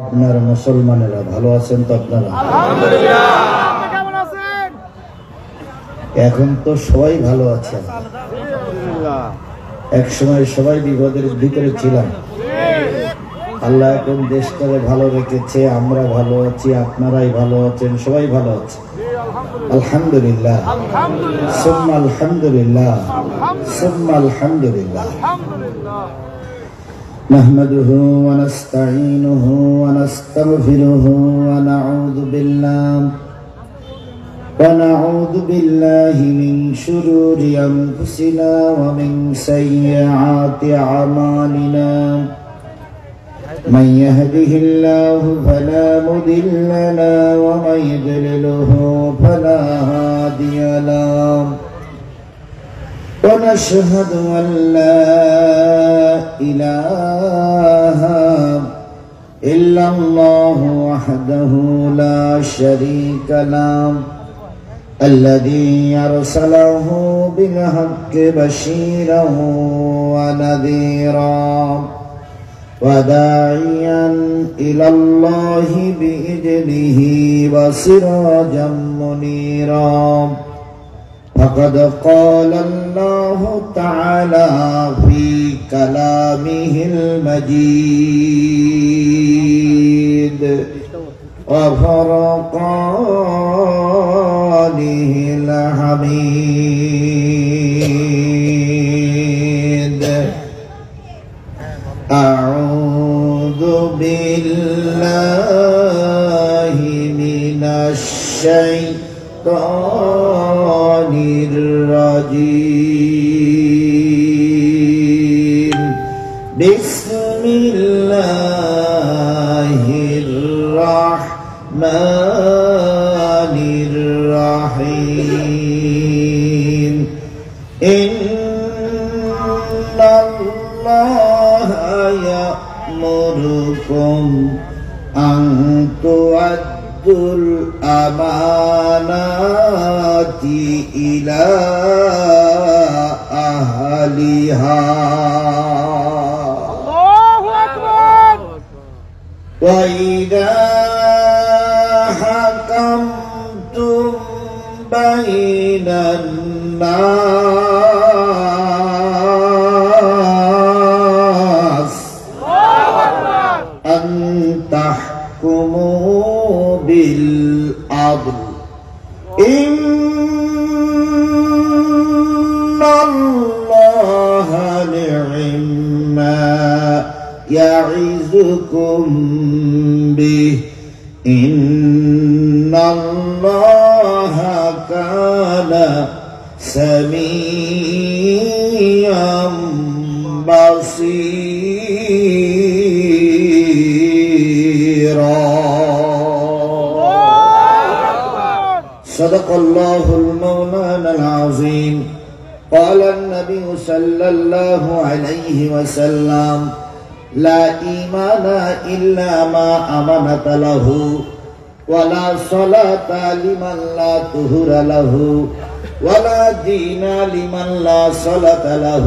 আপনারা মুসলমানেরা ভালো আছেন তো? আপনারা আলহামদুলিল্লাহ। আপনি কেমন আছেন? এখন তো সবাই ভালো আছে। এক সময় সবাই বিপদের ভিতরে ছিলাম। আল্লাহ এখন দেশটাকে ভালো রেখেছে, আমরা ভালো আছি, আপনারাই ভালো আছেন, সবাই ভালো আছে। আলহামদুলিল্লাহ, সুম্মা আলহামদুলিল্লাহ, সুম্মা আলহামদুলিল্লাহ। نحمده ونستعينه ونستغفره ونعوذ بالله من شرور أنفسنا ومن سيئات أعمالنا. من يهده الله فلا مضل له ومن يضلله فلا هادي له. ونشهد أن لا إله إلا الله وحده لا شريك له الذي أرسله بالحق بشيرا ونذيرا وداعيا إلى الله بإذنه وسراجا منيرا. فقد قال الله تعالى في كلامه المجيد وفرقانه الحميد. أعوذ بالله من الشيطان الرجيم. بسم الله الرحمن الرحيم. إن الله يأمركم أن تؤدوا الأمانات إلى أهلها. الله أكبر. وإذا حكمتم بين الناس أن تحكموا بالعدل. إن الله نعما يعظكم به. إن الله كان سميعا بصيرا. صدق الله المولانا العظيم. قال النبي صلى الله عليه وسلم: لا إيمان إلا ما أمنت له، ولا صلاة لمن لا طهر له، ولا دين لمن لا صلاة له.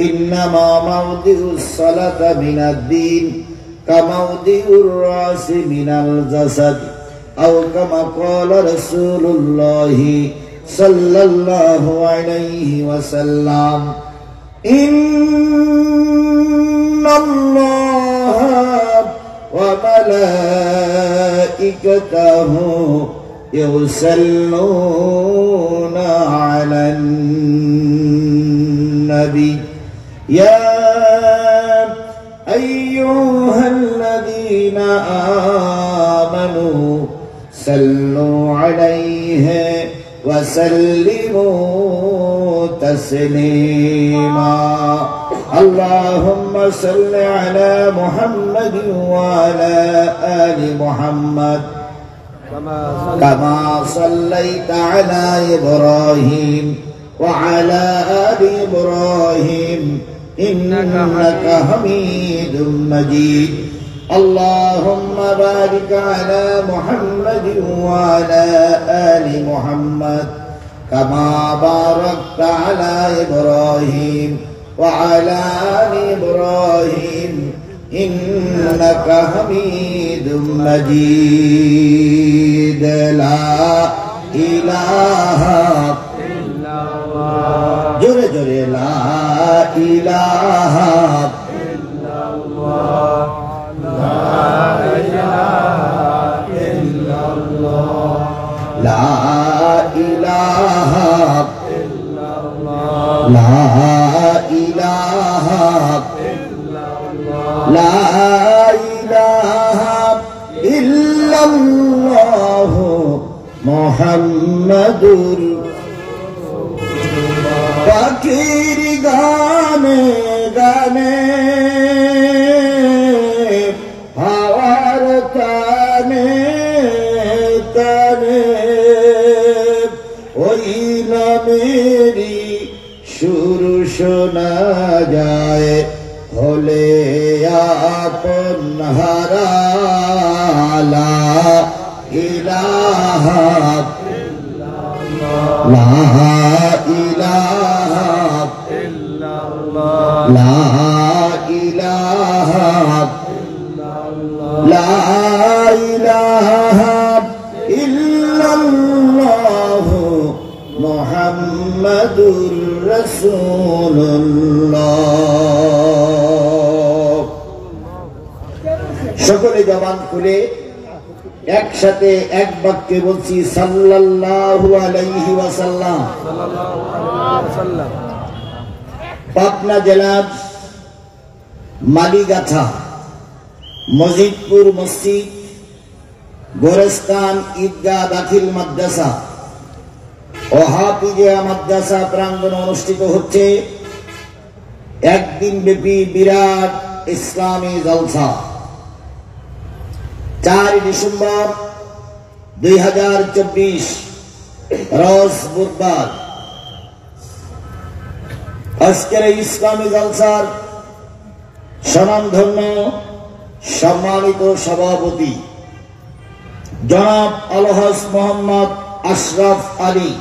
إنما موضع الصلاة من الدين كموضع الرأس من الجسد، أو كما قال رسول الله صلى الله عليه وسلم. إن الله وملائكته يصلون على النبي يا أيها الذين آمنوا صلوا عليه وسلموا تسليما. اللهم صل على محمد وعلى آل محمد كما صليت على إبراهيم وعلى آل إبراهيم إنك حميد مجيد. اللهم بارك على محمد وعلى آل محمد كما باركت على إبراهيم وعلى آل إبراهيم ইন্নাকা হামিদুম মাজিদ লা ইলাহা ইল্লাল্লাহ জোরে জোরে লা ইলাহা ইল্লাল্লাহ লা ইলাহা ইল্লাল্লাহ লা ইলাহা ইল্লাল্লাহ লা ইলাহা লা ইলাহা ইল্লাল্লাহ মুহাম্মাদুর পাখির গানে গানে হাওয়ার কানে কানে ওই নামেরই সুর শোনা যায় হলে আপন হারা লা ইলাহা লা ইলাহা লা ইলাহা লা ইলাহা ইল্লাল্লাহ মুহাম্মাদুর রাসূলুল্লাহ। সকলে জবান খুলে একসাথে এক বাক্যে বলছি সাল্লাল্লাহু আলাইহি ওয়াসাল্লাম। পাবনা জেলার মালিগাছা মজিদপুর মসজিদ গোরস্তান ঈদগাহ দাখিল মাদ্রাসা ও হাফিজিয়া মাদ্রাসা প্রাঙ্গণে অনুষ্ঠিত হচ্ছে একদিন ব্যাপী বিরাট ইসলামী জলসা। 4 ডিসেম্বর 2024 রোজ বুধবার। আজকের এই ইসলামী জলসার স্বনামধন্য সম্মানিত সভাপতি জনাব আলহাজ মোহাম্মদ আশরাফ আলী,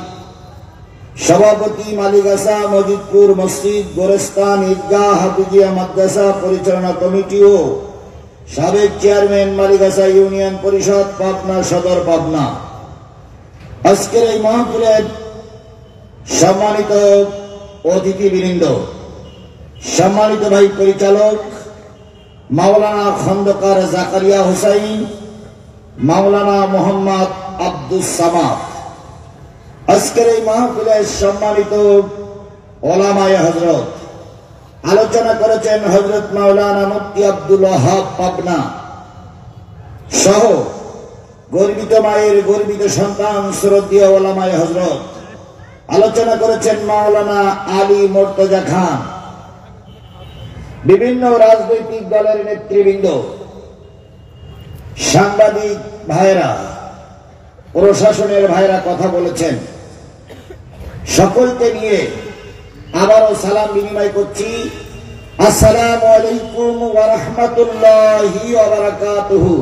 সভাপতি মালিগাছা মজিদপুর মসজিদ গোরস্তান ঈদগাহ হাফিজিয়া মাদ্রাসা পরিচালনা কমিটি ও সাবেক চেয়ারম্যান মালিগাছা ইউনিয়ন পরিষদ পাবনা সদর পাবনা। আজকের এই মাহফিলের সম্মানিত অতিথিবৃন্দ, সম্মানিত ভাই পরিচালক মাওলানা খন্দকার জাকারিয়া হুসাইন, মাওলানা মোহাম্মদ আব্দুস সামাদ, আজকের এই মাহফিলের সম্মানিত ওলামায়ে হযরত, আলোচনা করেছেন হযরত মাওলানা মুফতি আব্দুল ওয়াহাব পাবনা সহ গর্বিত মায়ের গর্বিত সন্তান শ্রদ্ধেয় ওলামায়ে হযরত, আলোচনা করেছেন মাওলানা আলী মুর্তজা খান, বিভিন্ন রাজনৈতিক দলের নেতৃবৃন্দ, সাংবাদিক ভাইরা, প্রশাসনের ভাইরা কথা বলেছেন। সকলকে নিয়ে আবারও সালাম বিনিময় করছি। আসসালামু আলাইকুম ওয়া রাহমাতুল্লাহি ওয়া বারাকাতুহু।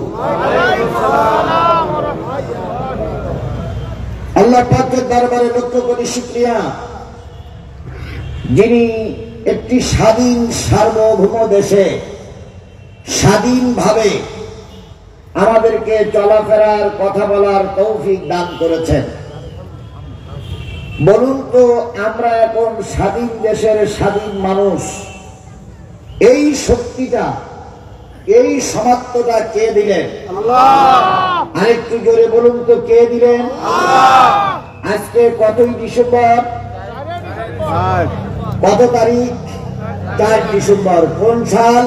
আল্লাহ পাকের দরবারে লক্ষ কোটি শুকরিয়া, যিনি একটি স্বাধীন সার্বভৌম দেশে স্বাধীনভাবে আমাদেরকে চলাফেরার কথা বলার তৌফিক দান করেছেন। বলুন তো, আমরা এখন স্বাধীন দেশের স্বাধীন মানুষ, এই শক্তিটা, এই সমাপ্তটা কে দিলেন? আরেকটু জোরে বলুন তো, কে দিলেন? আজকে কতই ডিসেম্বর? কত তারিখ? 4 ডিসেম্বর। কোন সাল?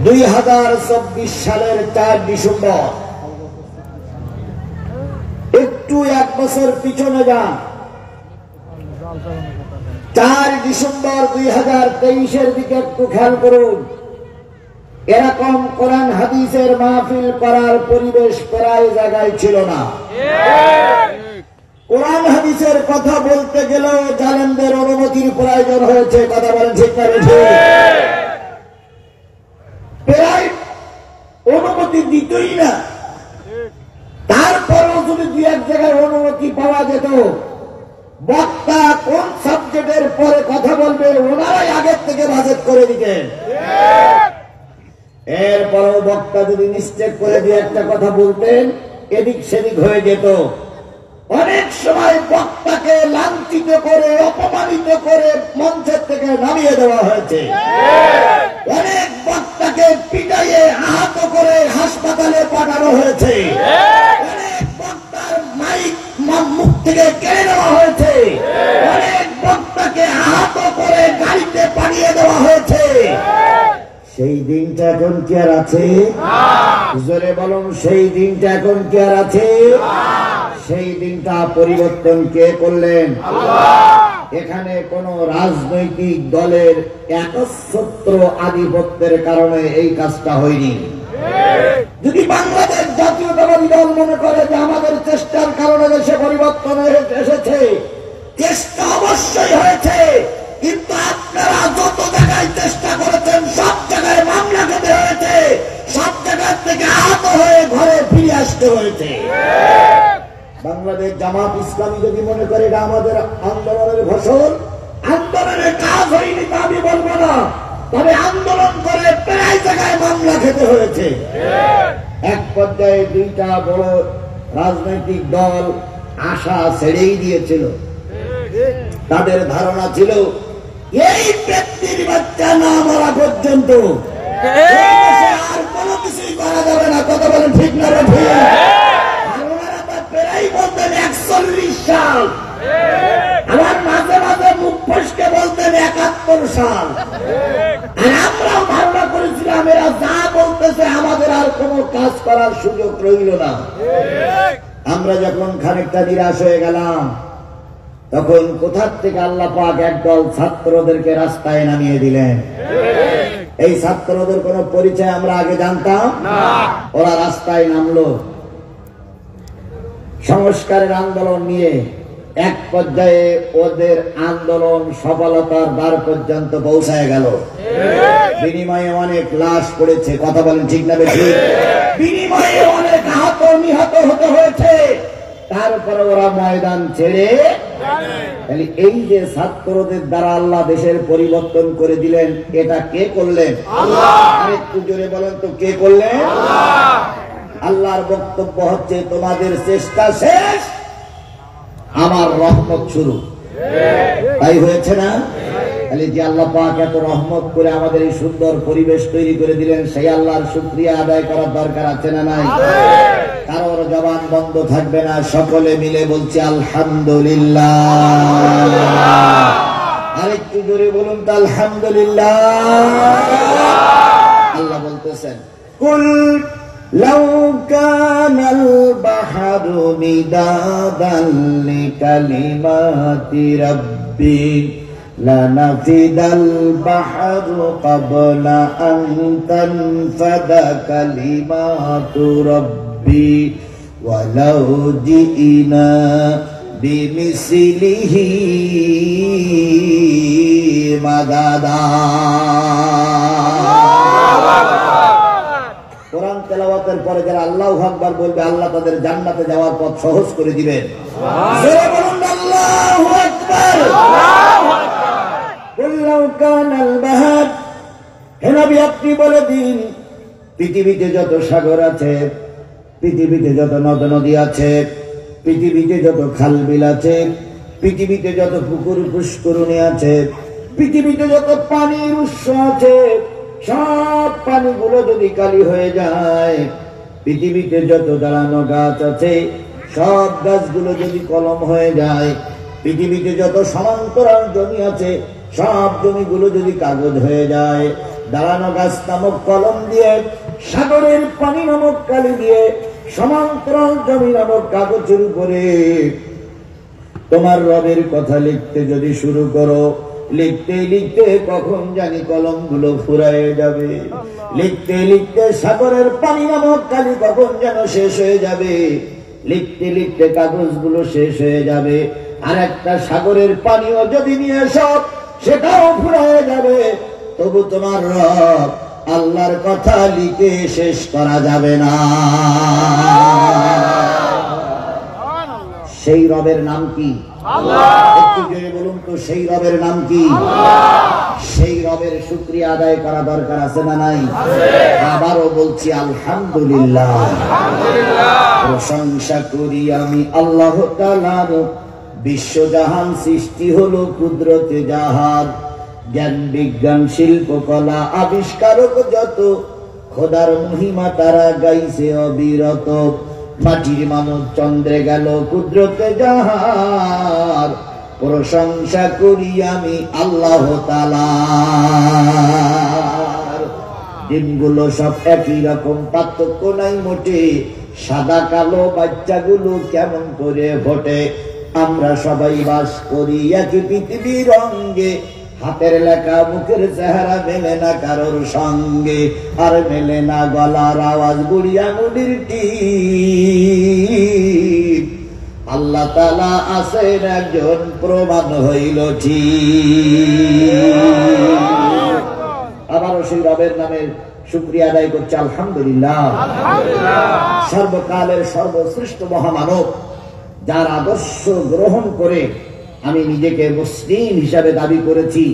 2024 সালের 4 ডিসেম্বর। একটু 1 বছর পিছনে যান। 4 ডিসেম্বর 2023-এর দিকে একটু খেয়াল করুন। এরকম কোরআন হাদিসের মাহফিল করার পরিবেশ প্রায় জায়গায় ছিল না। কোরআন হাদিসের কথা বলতে গেলেও জালেমদের অনুমতির প্রয়োজন হয়েছে। কথা বলেন ঠিক না? প্রায় অনুমতি দিতই না। তারপরেও যদি 2-1 জায়গায় অনুমতি পাওয়া যেত, বক্তা কোন শব্দ বাজেটের পরে কথা বলবে, ওনারাই আগের থেকে বাজেট করে দিতেন। এরপরেও বক্তা যদি মিস্টেক করে দিয়ে একটা কথা বলতেন, এদিক সেদিক হয়ে যেত। অনেক সময় বক্তাকে লাঞ্ছিত করে, অপমানিত করে মঞ্চের থেকে নামিয়ে দেওয়া হয়েছে। অনেক বক্তাকে পিটাইয়ে আহত করে হাসপাতালে পাঠানো হয়েছে। অনেক বক্তার মাইক মুখ থেকে কেড়ে নেওয়া হয়েছে। অনেক বক্তাকে আহত করে গাড়িতে পাঠিয়ে দেওয়া হয়েছে। সেই দিনটা এখন কি আর আছে? জোরে বলুন, সেই দিনটা এখন কি আর আছে? সেই দিনটা পরিবর্তন কে করলেন? এখানে কোন রাজনৈতিক দলের একচ্ছত্র আধিপত্যের কারণে এই কাজটা হয়নি। যদি বাংলাদেশ জাতীয়তাবাদী দল মনে করে যে আমাদের চেষ্টার কারণে দেশে পরিবর্তন এসেছে, চেষ্টা অবশ্যই হয়েছে, কিন্তু আপনারা যত জায়গায় চেষ্টা করেছেন সব জায়গায় মামলা খেতে হয়েছে, সব জায়গার থেকে আহত হয়ে ঘরে ফিরে আসতে হয়েছে। বাংলাদেশ জামাত ইসলামী যদি মনে করে এটা আমাদের আন্দোলনের ফসল, আন্দোলনের কাজ হয়নি তা আমি বলবো না, তবে আন্দোলন করে প্রায় জায়গায় মামলা খেতে হয়েছে। এক পর্যায়ে দুইটা বড় রাজনৈতিক দল আশা ছেড়েই দিয়েছিল। তাদের ধারণা ছিল এই ব্যক্তির বাচ্চা না মরা পর্যন্ত আর কোনো কিছুই করা যাবে না। কথা বলেন ঠিক না? প্রায় বলতেন 41 সাল, আমার মাঝে মাঝে মুখ ফসকে বলতেন 71 সাল। আর আমরাও ধারণা করেছিলাম এরা যা বলতেছে আমাদের আর কোনো কাজ করার সুযোগ রইল না। আমরা যখন খানিকটা নিরাশ হয়ে গেলাম, তখন কোথার থেকে আল্লাহ পাক একদল ছাত্রদেরকে রাস্তায় নামিয়ে দিলেন। এই ছাত্রদের কোনো পরিচয় আমরা আগে জানতাম না। ওরা রাস্তায় নামলো সংস্কারের আন্দোলন নিয়ে। এক পর্যায়ে ওদের আন্দোলন সফলতার দ্বার পর্যন্ত পৌঁছায় গেল। বিনিময়ে অনেক লাশ পড়েছে। কথা বলেন ঠিক না বেশি? বিনিময়ে অনেক আহত নিহত হতে হয়েছে। তারপরে ওরা ময়দান ছেড়ে, এই যে ছাত্রদের দ্বারা আল্লাহ দেশের পরিবর্তন করে দিলেন, এটা কে করলেন? আরেকটু জোরে বলেন তো, কে করলেন? আল্লাহর বক্তব্য হচ্ছে তোমাদের চেষ্টা শেষ, আমার রহমত শুরু। তাই হয়েছে না? তাহলে যে আল্লাহ পাক এত রহমত করে আমাদের এই সুন্দর পরিবেশ তৈরি করে দিলেন, সেই আল্লাহর শুকরিয়া আদায় করার দরকার আছে না নাই? কারোর জবান বন্ধ থাকবে না, সকলে মিলে বলছি আলহামদুলিল্লাহ। আরেকটু জোরে বলুন তো আলহামদুলিল্লাহ। আল্লাহ বলতেছেন, কুল লাউ কানাল বাহরু মিদাদান লিকালিমাতি রাব্বি লানাফিদাল বাহরু ক্বাবলা আন তানফাদা কালিমাতু রাব্বি ওয়ালাউ জিইনা বিমিসলিহি মাদাদা। কোরআন তেলাওয়াতের পরে যারা আল্লাহু আকবার বলবে, আল্লাহ তাদের জান্নাতে যাওয়ার পথ সহজ করে দিবেন। জোরে বলুন আল্লাহু আকবার। কুল্লাউ কানাল বাহর, হে নবী আপনি বলে দিন, পৃথিবীতে যত সাগর আছে, পৃথিবীতে যত নদ নদী আছে, পৃথিবীতে যত খাল বিল আছে, পৃথিবীতে যত পুকুর পুষ্করণী আছে, পৃথিবীতে যত পানির উৎস আছে, সব পানিগুলো যদি কালি হয়ে যায়, পৃথিবীতে যত দাঁড়ানো গাছ আছে, সব গাছগুলো যদি কলম হয়ে যায়, পৃথিবীতে যত সমান্তরাল জমি আছে, সব জমিগুলো যদি কাগজ হয়ে যায়, দাঁড়ানো গাছ নামক কলম দিয়ে, সাগরের পানি নামক কালি দিয়ে, সমান্তরাল জমি নামক কাগজের উপরে তোমার রবের কথা লিখতে যদি শুরু করো, লিখতে লিখতে কখন জানি কলমগুলো ফুরায়ে যাবে। লিখতে লিখতে সাগরের পানি নামক কালি কখন যেন শেষ হয়ে যাবে। লিখতে লিখতে কাগজগুলো শেষ হয়ে যাবে। আর একটা সাগরের পানিও যদি নিয়ে সব, সেটাও ফুরায়ে যাবে। তবু তোমার রব আল্লাহর কথা লিখে শেষ করা যাবে না। সেই রবের নাম কি? একটু জোরে বলুন তো, সেই রবের নাম কি? সেই রবের শুকরিয়া আদায় করা দরকার আছে না নাই? আবারও বলছি আলহামদুলিল্লাহ। প্রশংসা করি আমি আল্লাহ তাআলার, বিশ্বজাহান সৃষ্টি হলো কুদরতে যাহার, জ্ঞান বিজ্ঞান শিল্পকলা আবিষ্কারক যত, খোদার মহিমা তারা গাইছে অবিরত। মাটির মানব চন্দ্রে গেল কুদরতে যাহার, প্রশংসা করি আমি আল্লাহ তাআলার। দিনগুলো সব একই রকম, পার্থক্য নাই মোটে, সাদা কালো বাচ্চাগুলো কেমন করে ফোটে। আমরা সবাই বাস করি একই পৃথিবীর রঙে, হাতের লেখা মুখের চেহারা মেলে না কারোর সঙ্গে, আর মেলে না গলার আওয়াজ বুড়ি আঙুলির টিপ। আল্লাহ তাআলা আছেন একজন, প্রমাণ হইল ঠিক। আবারও সেই রবের নামের শুকরিয়া আদায় করছে আলহামদুলিল্লাহ। সর্বকালের সর্বশ্রেষ্ঠ মহামানব, যার আদর্শ গ্রহণ করে আমি নিজেকে মুসলিম হিসাবে দাবি করেছি,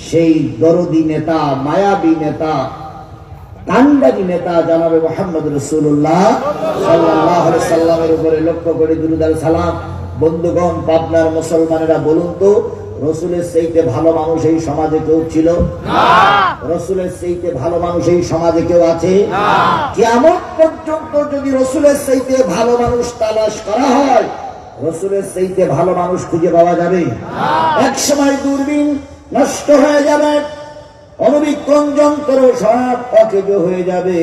সেই দরদি নেতা, মায়াবী নেতা, কান্ডারি নেতা জনাবে মুহাম্মদ রাসূলুল্লাহ সাল্লাল্লাহু আলাইহি সাল্লামের উপরে লক্ষ্য করে দুরূদ আর সালাম। বন্ধুগণ, পাবনার মুসলমানেরা বলুন তো, রসুলের চাইতে ভালো মানুষ এই সমাজে কেউ ছিল না? রসুলের চাইতে ভালো মানুষ এই সমাজে কেউ আছে না? কিয়ামত পর্যন্ত যদি রসুলের চাইতে ভালো মানুষ তালাশ করা হয়, রসুলের চাইতে ভালো মানুষ খুঁজে পাওয়া যাবে না। এক সময় দূরবীন নষ্ট হয়ে যাবে, অনুবিক্ষণ যন্ত্র সব অকেজো হয়ে যাবে,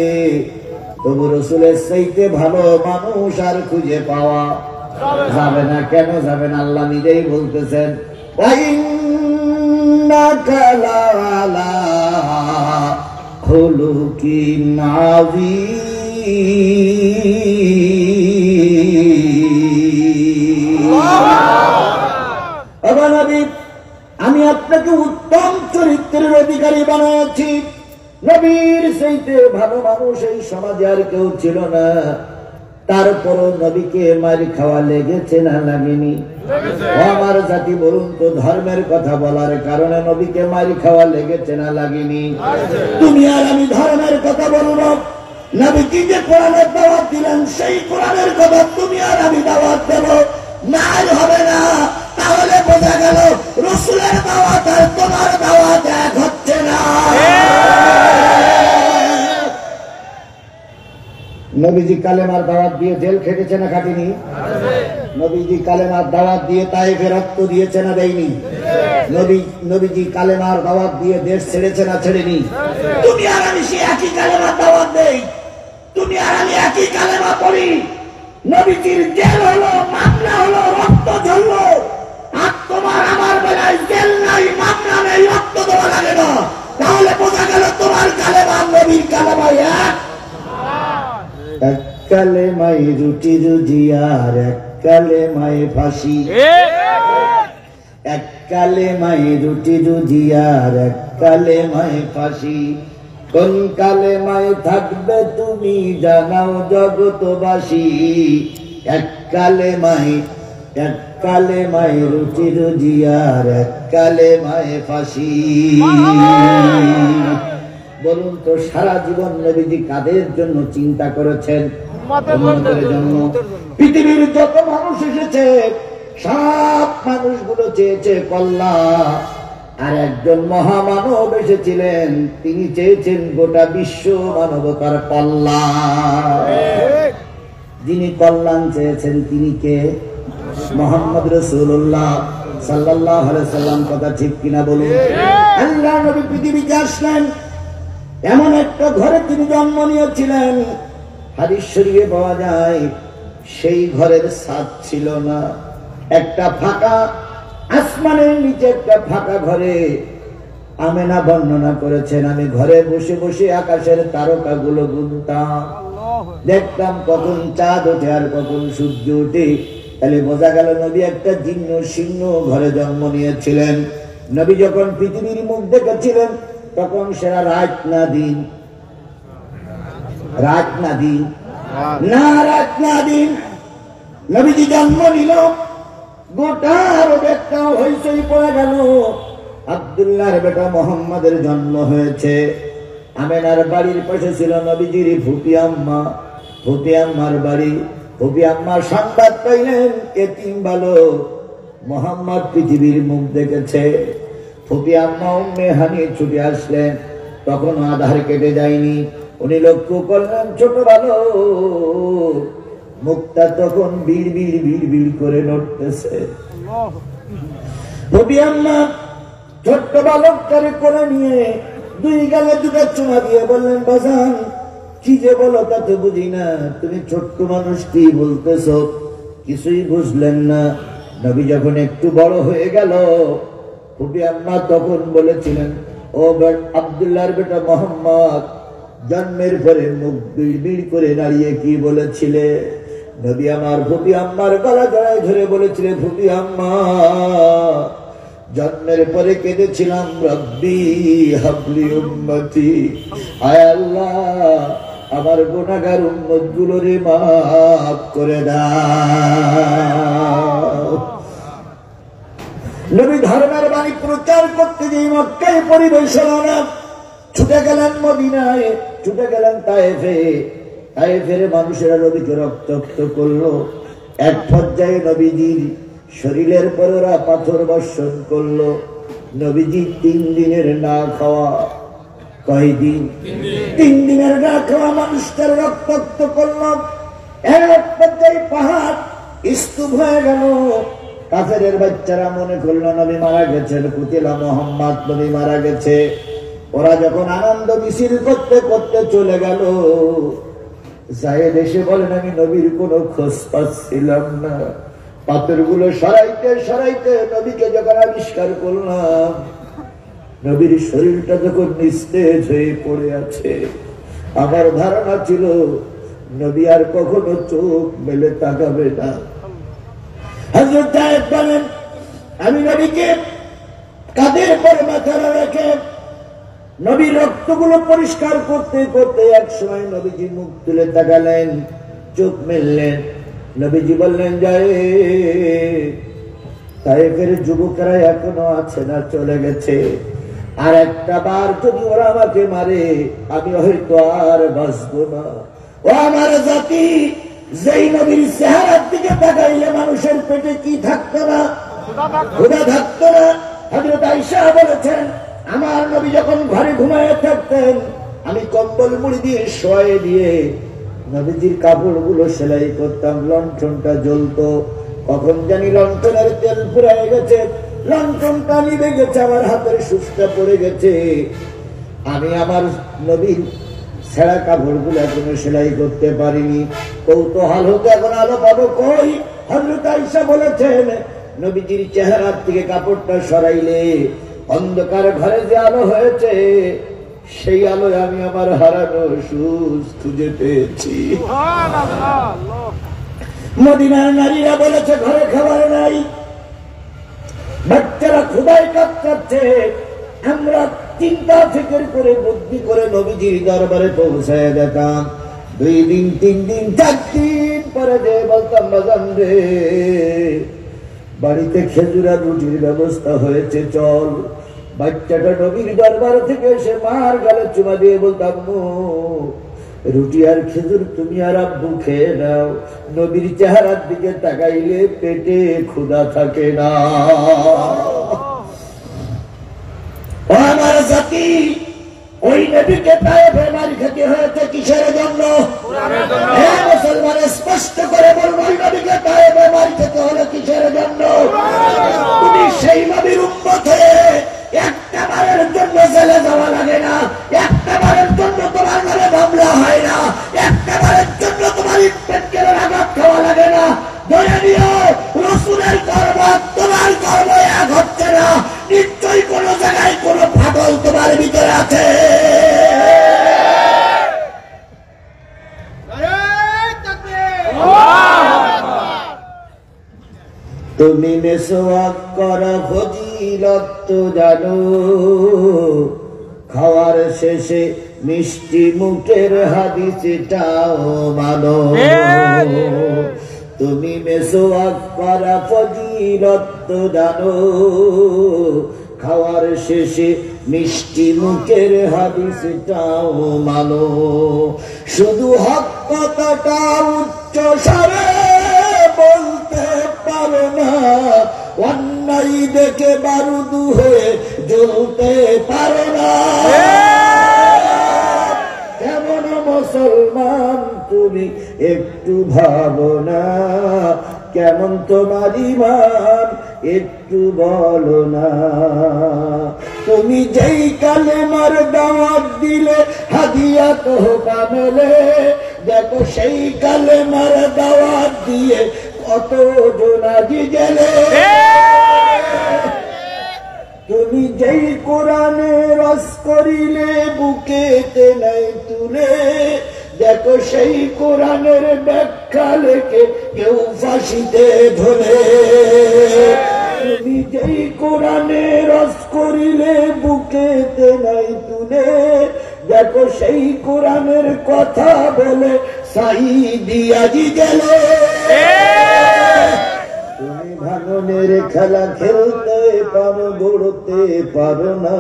তবু রসুলের চাইতে ভালো মানুষ আর খুঁজে পাওয়া যাবে না। কেন যাবে না? আল্লাহ নিজেই বলতেছেন, ওয়াইন্নাকা লাআলা খুলুকিন আযীম। আমি আপনাকে উত্তম চরিত্রের অধিকারী বানাচ্ছি। নবীর চাইতে ভালো মানুষ এই সমাজে আর কেউ ছিল না। তারপরও নবীকে মার খাওয়া লেগেছে না লাগেনি? আমার জাতি বলুন তো, ধর্মের কথা বলার কারণে নবীকে মার খাওয়া লেগেছে না লাগেনি? তুমি আর আমি ধর্মের কথা বলবো, নবীজি যে কোরআনের দাওয়াত দিলেন, সেই কোরআনের কথা তুমি আর আমি দাওয়াত দেব না? হবে না। তাহলে বোঝা গেল রাসূলের দাওয়াত আর তোমার দাওয়াত এক হচ্ছে না। নবীজি কালেমার দাওয়াত দিয়ে জেল খেটেছে না খাটেনি? নবীজি কালেমার দাওয়াত দিয়ে তায়েফে রক্ত দিয়েছে না দেয়নি? নবীজি কালেমার দাওয়াত দিয়ে দেশ ছেড়েছে না ছেড়েনি? তুমি আর আমি সে একই কালেমার দাওয়াত দেই, তুমি আর আমি একই কালেমা পড়ি। নবীজির জেল হলো, মামলা হলো, রক্ত ঝরলো, আর তোমার আমার বেলায় জেল নাই, মামলা নেই, রক্ত দেওয়া লাগে না। তাহলে বোঝা গেল তোমার কালেমা নবীর কালেমা এক। এক কালেমায় রুটি রুজি আর এক কালেমায় ফাঁসি, এক কালেমায় রুটি রুজি আর এক কালেমায় ফাঁসি। কোন কালেমায় থাকবে তুমি জানাও জগতবাসী। এক কালেমায় রুটি রুজি আর এক কালেমায় ফাঁসি। বলুন তো, সারা জীবন নবীজি কাদের জন্য চিন্তা করেছেন? উম্মতের জন্য। পৃথিবীর যত মানুষ এসেছে, সব মানুষগুলো চেয়েছে কল্যাণ, আর একজন মহামানব এসেছিলেন, তিনি চেয়েছেন গোটা বিশ্ব মানবতার কল্যাণ। যিনি কল্যাণ চেয়েছেন তিনি কে? মুহাম্মদ রাসূলুল্লাহ সাল্লাল্লাহু আলাইহি সাল্লাম। কথা ঠিক কিনা বলুন? আল্লাহ নবী পৃথিবীতে আসলেন, এমন একটা ঘরে তিনি জন্ম নিয়েছিলেন, হাদিস শরীফে পাওয়া যায় সেই ঘরের ছাদ ছিল না, একটা ফাঁকা, আসমানের নিচে একটা ফাঁকা ঘরে। আমেনা বর্ণনা করেছেন, আমি ঘরে বসে বসে আকাশের তারকাগুলো গুনতাম, দেখতাম কখন চাঁদ ওঠে আর কখন সূর্য ওঠে। তাহলে বোঝা গেল নবী একটা জীর্ণ শীর্ণ ঘরে জন্ম নিয়েছিলেন। নবী যখন পৃথিবীর মুখ দেখেছিলেন, তখন সেরা রাত না দিন? রাত না দিন? না, রাত না দিন। নবীজি জন্ম নিল, গোটার বেটা হইচই পড়ে গেল। আব্দুল্লাহর বেটা মোহাম্মদের জন্ম হয়েছে। আমেনার বাড়ির পাশে ছিল নবীজির ফুপি আম্মা। ফুপি আম্মার বাড়ি। ফুপি আম্মা সংবাদ পাইলেন এতিম বালক মোহাম্মদ পৃথিবীর মুখ দেখেছে। ফুপি আম্মা উম্মে হানি ছুটে আসলেন। তখন আধার কেটে যায়নি। উনি লক্ষ্য করলেন ছোট বালক মুখটা তখন বিড় বিড় বিড় বিড় করে নড়তেছে। ফুপি আম্মা ছোট্ট বালকটারে করে নিয়ে দুই গালে দুটো চুমা দিয়ে বললেন, বাজান কি যে বলো তা তো বুঝি না, তুমি ছোট্ট মানুষ কি বলতেছ? কিছুই বুঝলেন না। নবী যখন একটু বড় হয়ে গেল, ফুপি আম্মা তখন বলেছিলেন, ও আব্দুল্লাহর বেটা মোহাম্মদ, জন্মের পরে মুখ বিড় বিড় করে দাঁড়িয়ে কি বলেছিলে? নবী আমার ফুপি আম্মার গলা জড়ায় ধরে বলেছিলেন, ফুপি আম্মা জন্মের পরে কেঁদেছিলাম, রব্বি হাবলি উম্মতি, আয় আল্লাহ আমার গুনাহগার উম্মত গুলোরে মাফ করে দাও। নবী ধর্মের বাণী প্রচার করতে গিয়ে মক্কায় পরিবেশন না, ছুটে গেলেন মদিনায়, ছুটে গেলেন তায়েফে। তায়েফের মানুষেরা নবীকে রক্তাক্ত করলো। এক পর্যায়ে নবীজির শরীরের পর ওরা পাথর বর্ষণ করলো। নবীজি 3 দিনের না খাওয়া, কয়দিন? 3 দিনের না খাওয়া মানুষটার রক্তাক্ত করলো। এক পর্যায়ে পাহাড় স্তূপ হয়ে গেল। কাফেরের বাচ্চারা মনে করলো নবী মারা গেছেন, কুতিলা মুহাম্মদ, নবী মারা গেছে। ওরা যখন আনন্দ মিছিল করতে করতে চলে গেল, জায়েদ এসে বলেন, আমি নবীর কোনো খোঁজ পাচ্ছিলাম না। পাথরগুলো সরাইতে সরাইতে নবীকে যখন আবিষ্কার করলাম, নবীর শরীরটা যখন নিস্তেজ হয়ে পড়ে আছে, আমার ধারণা ছিল নবী আর কখনো চোখ মেলে তাকাবে না। হযরত জায়েদ বলেন, আমি নবীকে কাঁধের পর মাথা রেখে নবীর রক্তগুলো পরিষ্কার করতে করতে এক সময় নবীজি মুখ তুলে তাকালেন, চোখ মেললেন। নবীজি বললেন, জায়েদ, তায়েফের যুবকেরা এখনো আছে না চলে গেছে? আর একটা বার যদি ওরা আমাকে মারে, আমি হয়তো আর বাঁচবো না। ও আমার জাতি, যেই নবীর চেহারার দিকে তাকাইলে মানুষের পেটে কি থাকতো না? ক্ষুধা থাকতো না। হযরত আয়েশা বলেছেন, আমার নবী যখন ঘরে ঘুমায় থাকতেন, আমি কম্বল মুড়ি দিয়ে শোয়ে দিয়ে নবীজির কাপড়গুলো সেলাই করতাম। লণ্ঠনটা জ্বলতো, কখন জানি লণ্ঠনের তেল ফুরায় গেছে, লণ্ঠনটা নিভে গেছে, আমার হাতের সুচটা পড়ে গেছে। আমি আমার নবীর ছেঁড়া কাপড়গুলো এখনো সেলাই করতে পারিনি। কৌতূহল হতে এখন আলো পাবো কই? হযরত আয়েশা বলেছেন, নবীজির চেহারার থেকে কাপড়টা সরাইলে অন্ধকার ঘরে যে আলো হয়েছে, সেই আলোয় আমি আমার হারানো সুচ খুঁজে পেয়েছি। মদিনার নারীরা বলেছে, ঘরে খাবার নাই, বাচ্চারা ক্ষুধায় কাঁদছে। আমরা চিন্তা ফিকির করে বুদ্ধি করে নবীজির দরবারে পৌঁছায় দিতাম। 2 দিন 3 দিন 4 দিন পরে যে বলতাম, বাজান রে, বাড়িতে খেজুর আর রুটির ব্যবস্থা হয়েছে, চল। বাচ্চাটা নবীর দরবার থেকে এসে মার গালে চুমা দিয়ে বলতাম, রুটি আর খেজুর তুমি আর আব্বু খেয়ে নাও। নবীর চেহারার দিকে তাকাইলে পেটে ক্ষুধা থাকে না। আমার জাতি, ওই নবীকে তায়েফে মার খেতে হয়েছে কিসের জন্য? মুসলমান স্পষ্ট করে বলবো, ওই নবীকে তায়েফে মার খেতে হলে কিসের জন্য? তুমি সেই নবীর উম্মত হয়ে একটা বারের জন্য জেলে যাওয়া লাগে না, একটা বারের জন্য তোমার নামে মামলা হয় না, একটা বারের জন্য তোমার ইনফেক্টের আঘাত খাওয়া লাগে না। ধরে নিও, রাসূলের কর্ম তোমার কর্ম এক হচ্ছে না। নিশ্চয়ই কোন জায়গায় কোন ফাটল তোমার ভিতরে আছে। তুমি মেসওয়াক করা ফজিলত তো জানো, খাওয়ার শেষে মিষ্টি মুখের হাদিসটাও মানো। তুমি মেসওয়াক করা ফজিলত তো জানো, খাওয়ার শেষে মিষ্টি মুখের হাদিসটাও মানো। শুধু হক কথাটা উচ্চ স্বরে বলতে পারো না, অন্যায় দেখে বারুদ হয়ে জ্বলতে পারো না। কেমন মুসলমান তুমি একটু ভাবো না, কেমন তোমার ঈমান একটু বলো না। তুমি যেই কালেমার দাওয়াত দিলে হাদিয়া তোহফা মেলে, দেখো সেই কালেমার দাওয়াত দিয়ে কত জোনাজি গেলে। তুমি যেই কোরআনে রস করিলে বুকেতে নাই তুলে, দেখো সেই কোরআনের ব্যাখ্যা লেখে কেউ ফাঁসিতে ঝোলে। তুমি যেই কোরআনে রস করিলে বুকেতে নাই তুলে, দেখো সেই কোরআনের কথা বলে সাইদি আজি গেলে। তুমি ভাঙনের খেলা খেলতে পারো, গড়তে পারো না,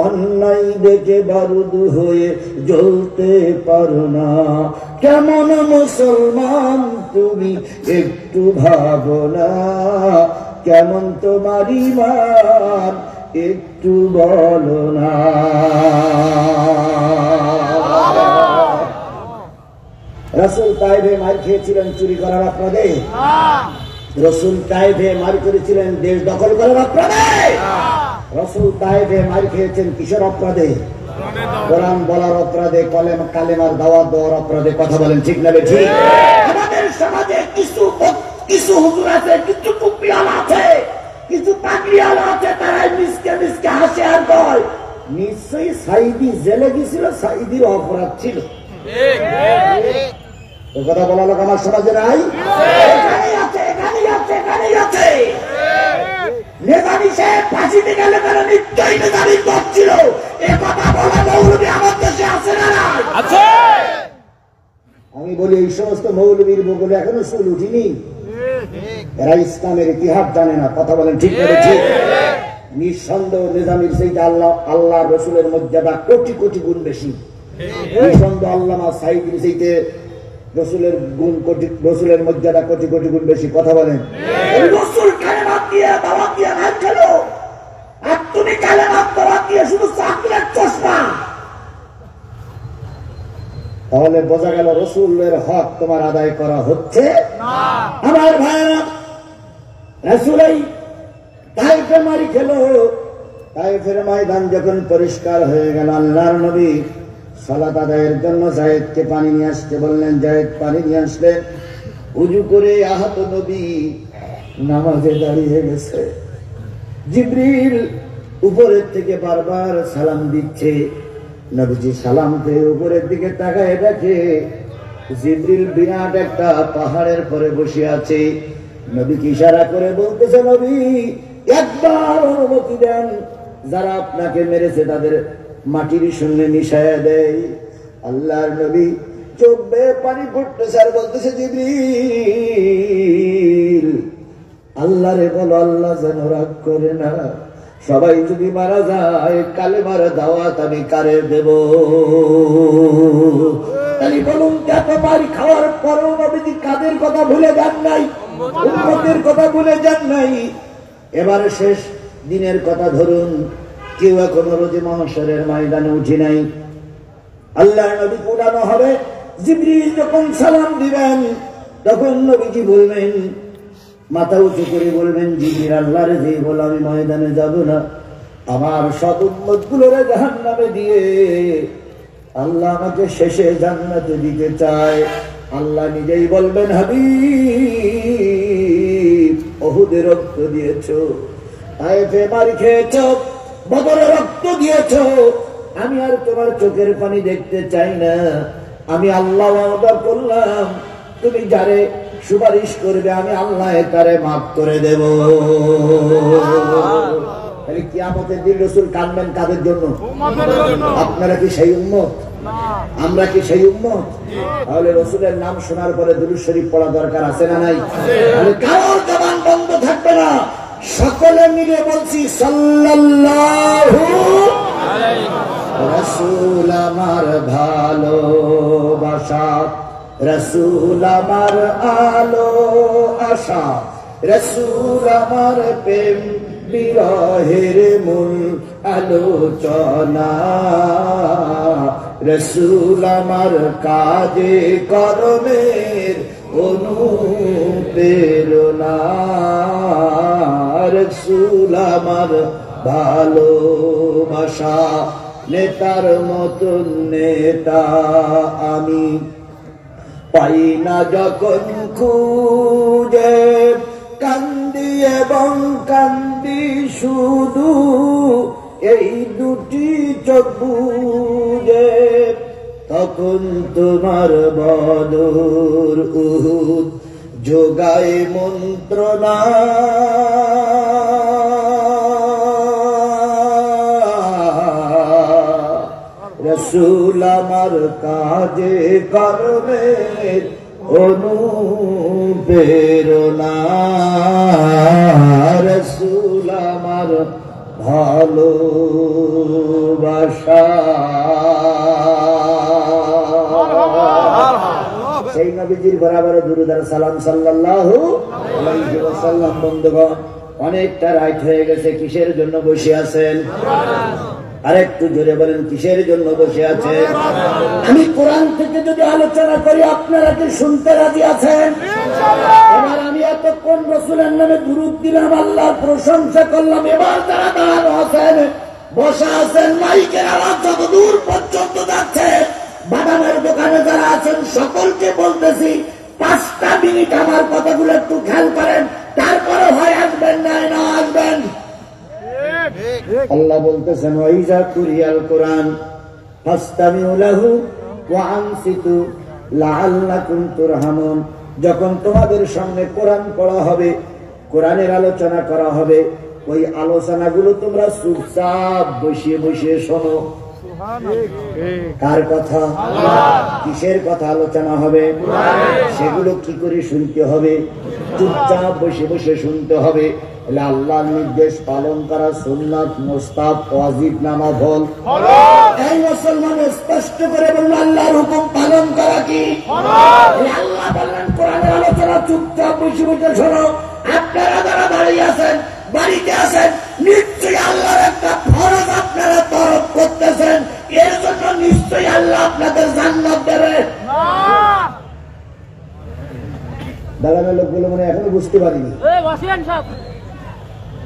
অন্যায় দেখে বারুদ হয়ে জ্বলতে পারো না। কেমন মুসলমান তুমি একটু ভাবো না, কেমন তোমার ঈমান একটু বলো না। রাসূল তায়েফে মার খেয়েছিলেন চুরি করার অপরাধে, রাসূল তায়েফে মার করেছিলেন দেশ দখল করার অপরাধে, রাসূল তায়েফে মার খেয়েছেন কিসের অপরাধে? কোরআন বলার অপরাধে, কালেমার দাওয়াত দেওয়ার অপরাধে। কথা বলেন ঠিক না বেঠিক? আমাদের সমাজে কিছু হুজুর আছে, কিছু টুপিওয়ালা আছে, কিছু তাকলিওয়ালা আছে, তারাই মিসকে মিসকে হাসে আর কয় নিশ্চয়ই সাইদি জেলে গেছিল, সাইদির অপরাধ ছিল। কথা বলা লোক আমার সমাজে নাই? এখানেই আছে, এখানেই আছে, এখানেই আছে। নেতানি সাহেব ফাঁসিতে গেলে তারা নিশ্চয়ই নেতানির দল ছিল। এ কথা বলা মৌলবী আমার দেশে আছে না নাই? আছে। আমি বলি এই সমস্ত মৌলবীর বগলে এখনো চুল উঠিনি, এরা ইসলামের ইতিহাস জানে না। কথা বলেন ঠিক করেছি? নিঃসন্দেহ নিজামীর সেইটা আল্লাহ রসুলের মর্যাদা কোটি কোটি গুণ বেশি। নিঃসন্দেহ আল্লামা সাইদির সেইতে রসুলের গুণ কোটি, রসুলের মর্যাদা কোটি কোটি গুণ বেশি। কথা বলেন? রসুল কালেমা দিয়ে দাওয়াত দিয়ে ভাত খেলো, আর তুমি কালেমা দাওয়াত দিয়ে শুধু চাকরির চশমা। তাহলে বোঝা গেল রসুলের হক তোমার আদায় করা হচ্ছে না। আমার ভাইয়েরা, রসুলই তায়েফে মারি খেলো। তায়েফের ময়দান যখন পরিষ্কার হয়ে গেল, আল্লাহর নবী সালাত আদায়ের জন্য জায়েদকে পানি নিয়ে আসতে বললেন। জায়েদ পানি নিয়ে আসলেন। উজু করে আহত নবী নামাজে দাঁড়িয়ে গেছে। জিবরিল উপরের থেকে বারবার সালাম দিচ্ছে। নবীজি সালাম পেয়ে উপরের দিকে তাকায় দেখে জিবরিল বিরাট একটা পাহাড়ের পরে বসে আছে। নবীকে ইশারা করে বলতেছে, নবী একবার অনুমতি দেন, যারা আপনাকে মেরেছে তাদের মাটির সঙ্গে মিশায়া দেয়। আল্লাহর নবী চোখ বেয়ে পানি ফুটতেছে আর বলতেছে, জিবরিল আল্লাহরে বলো আল্লাহ যেন রাগ করে না। সবাই যদি মারা যায় কালেমার দাওয়াত আমি কারে দেব? তাহলে বলুন, এত মারি খাওয়ার পরেও নবীজি কাদের কথা ভুলে যান নাই? উম্মতের কথা ভুলে যান নাই। এবারে শেষ দিনের কথা ধরুন, কেউ এখনো রোজে মাহশরের ময়দানে উঠি নাই। আল্লাহর নবী উঠানো হবে। জিবরিল যখন সালাম দিবেন তখন নবীজি বলবেন, মাথা উঁচু করে বলবেন, জিবরিল আল্লাহরে যে বল আমি ময়দানে যাব না, আমার সব উম্মত গুলোরে জাহান্নামে দিয়ে আল্লাহ আমাকে শেষে জান্নাতে দিতে চায়। আল্লাহ নিজেই বলবেন, হাবিব ওহুদে রক্ত দিয়েছো, তায়েফে মার খেয়েছো, বদরে রক্ত দিয়েছো, আমি আর তোমার চোখের পানি দেখতে চাই না। আমি আল্লাহ ওয়াদা করলাম, তুমি যারে সুপারিশ করবে আমি আল্লাহ তারে মাফ করে দেব। তাহলে কিয়ামতের দিন রাসূল কাঁদবেন কাদের জন্য? আপনারা কি সেই উম্মত? আমরা কি সেই উম্মত? তাহলে রাসূলের নাম শোনার পরে দুরূদ শরীফ পড়া দরকার আছে না নাই? তাহলে কারোর জবান বন্ধ থাকবে না, সকলে মিলে বলছি সাল্লাল্লাহু আলাইহি। রাসূল আমার ভালোবাসা, রাসূল আমার আলো আশা, রাসূল আমার প্রেম বিরহের মূল আলোচনা, রাসূল আমার কাজে কর্মের অনুপ্রেরণা, রাসূল আমার ভালোবাসা। নেতার মতন নেতা আমি পাই না যখন খুঁজে, কান্দি এবং কান্দি শুধু এই দুটি চোখ বুজে, তখন তোমার বদর উহুদ যোগায় মন্ত্রণা, রাসূল আমার কাজে কর্মের অনুপ্রেরণা, রাসূল আমার ভালোবাসা। সেই নবীজির বরাবর দুরূদ আর সালাম সাল্লাল্লাহু আলাইহি ওয়াসাল্লাম। বন্ধুগণ, অনেকটা রাত হয়ে গেছে, কিসের জন্য বসে আছেন? আরেকটু জোরে বলেন, কিসের জন্য বসে আছে? আমি কোরআন থেকে যদি আলোচনা করি আপনারা কি শুনতে রাজি আছেন? এবার আমি এতক্ষণ রাসূলের নামে দুরূদ দিলাম, আল্লাহর প্রশংসা করলাম। এবার যারা দাঁড়ানো আছেন, বসা আছেন, মাইকের আওয়াজ যত দূর পর্যন্ত যাচ্ছে, বাদামের দোকানে যারা আছেন সকলকে বলতেছি 5টা মিনিট আমার কথাগুলো একটু খেয়াল করেন, তারপরে হয় আসবেন না আসবেন। আল্লাহ বলতেছেন ওয়াইজা কুরিয়াল কোরআন ফাসতামিউ লাহু ওয়া আনসিতু লাআল্লাকুম তুরহামুন। যখন তোমাদের সামনে কোরআন পড়া হবে, কোরআনের আলোচনা করা হবে, ওই আলোচনাগুলো তোমরা চুপচাপ বসিয়ে বসিয়ে শোনো। কার কথা? কিসের কথা আলোচনা হবে? সেগুলো কি করে শুনতে হবে? চুপচাপ বসে বসে শুনতে হবে। আল্লাহর নির্দেশ পালন করা সুন্নাত, মুস্তাহাব, ওয়াজিব না নফল? এই মুসলমান স্পষ্ট করে বলল আল্লাহর হুকুম পালন করা কি? আল্লাহ বললেন কোরআনের আলোচনা চুপচাপ বসে বসে শোনো। আপনারা যারা দাঁড়িয়ে আছেন, বাড়িতে আছেন, নিশ্চয়ই আল্লাহর একটা ফরজ আপনারা তরফ করতেছেন, এর জন্য নিশ্চয়ই আল্লাহ আপনাদের জান্নাত দেবে। দালানের লোকগুলো মনে এখনো বুঝতে পারিনি,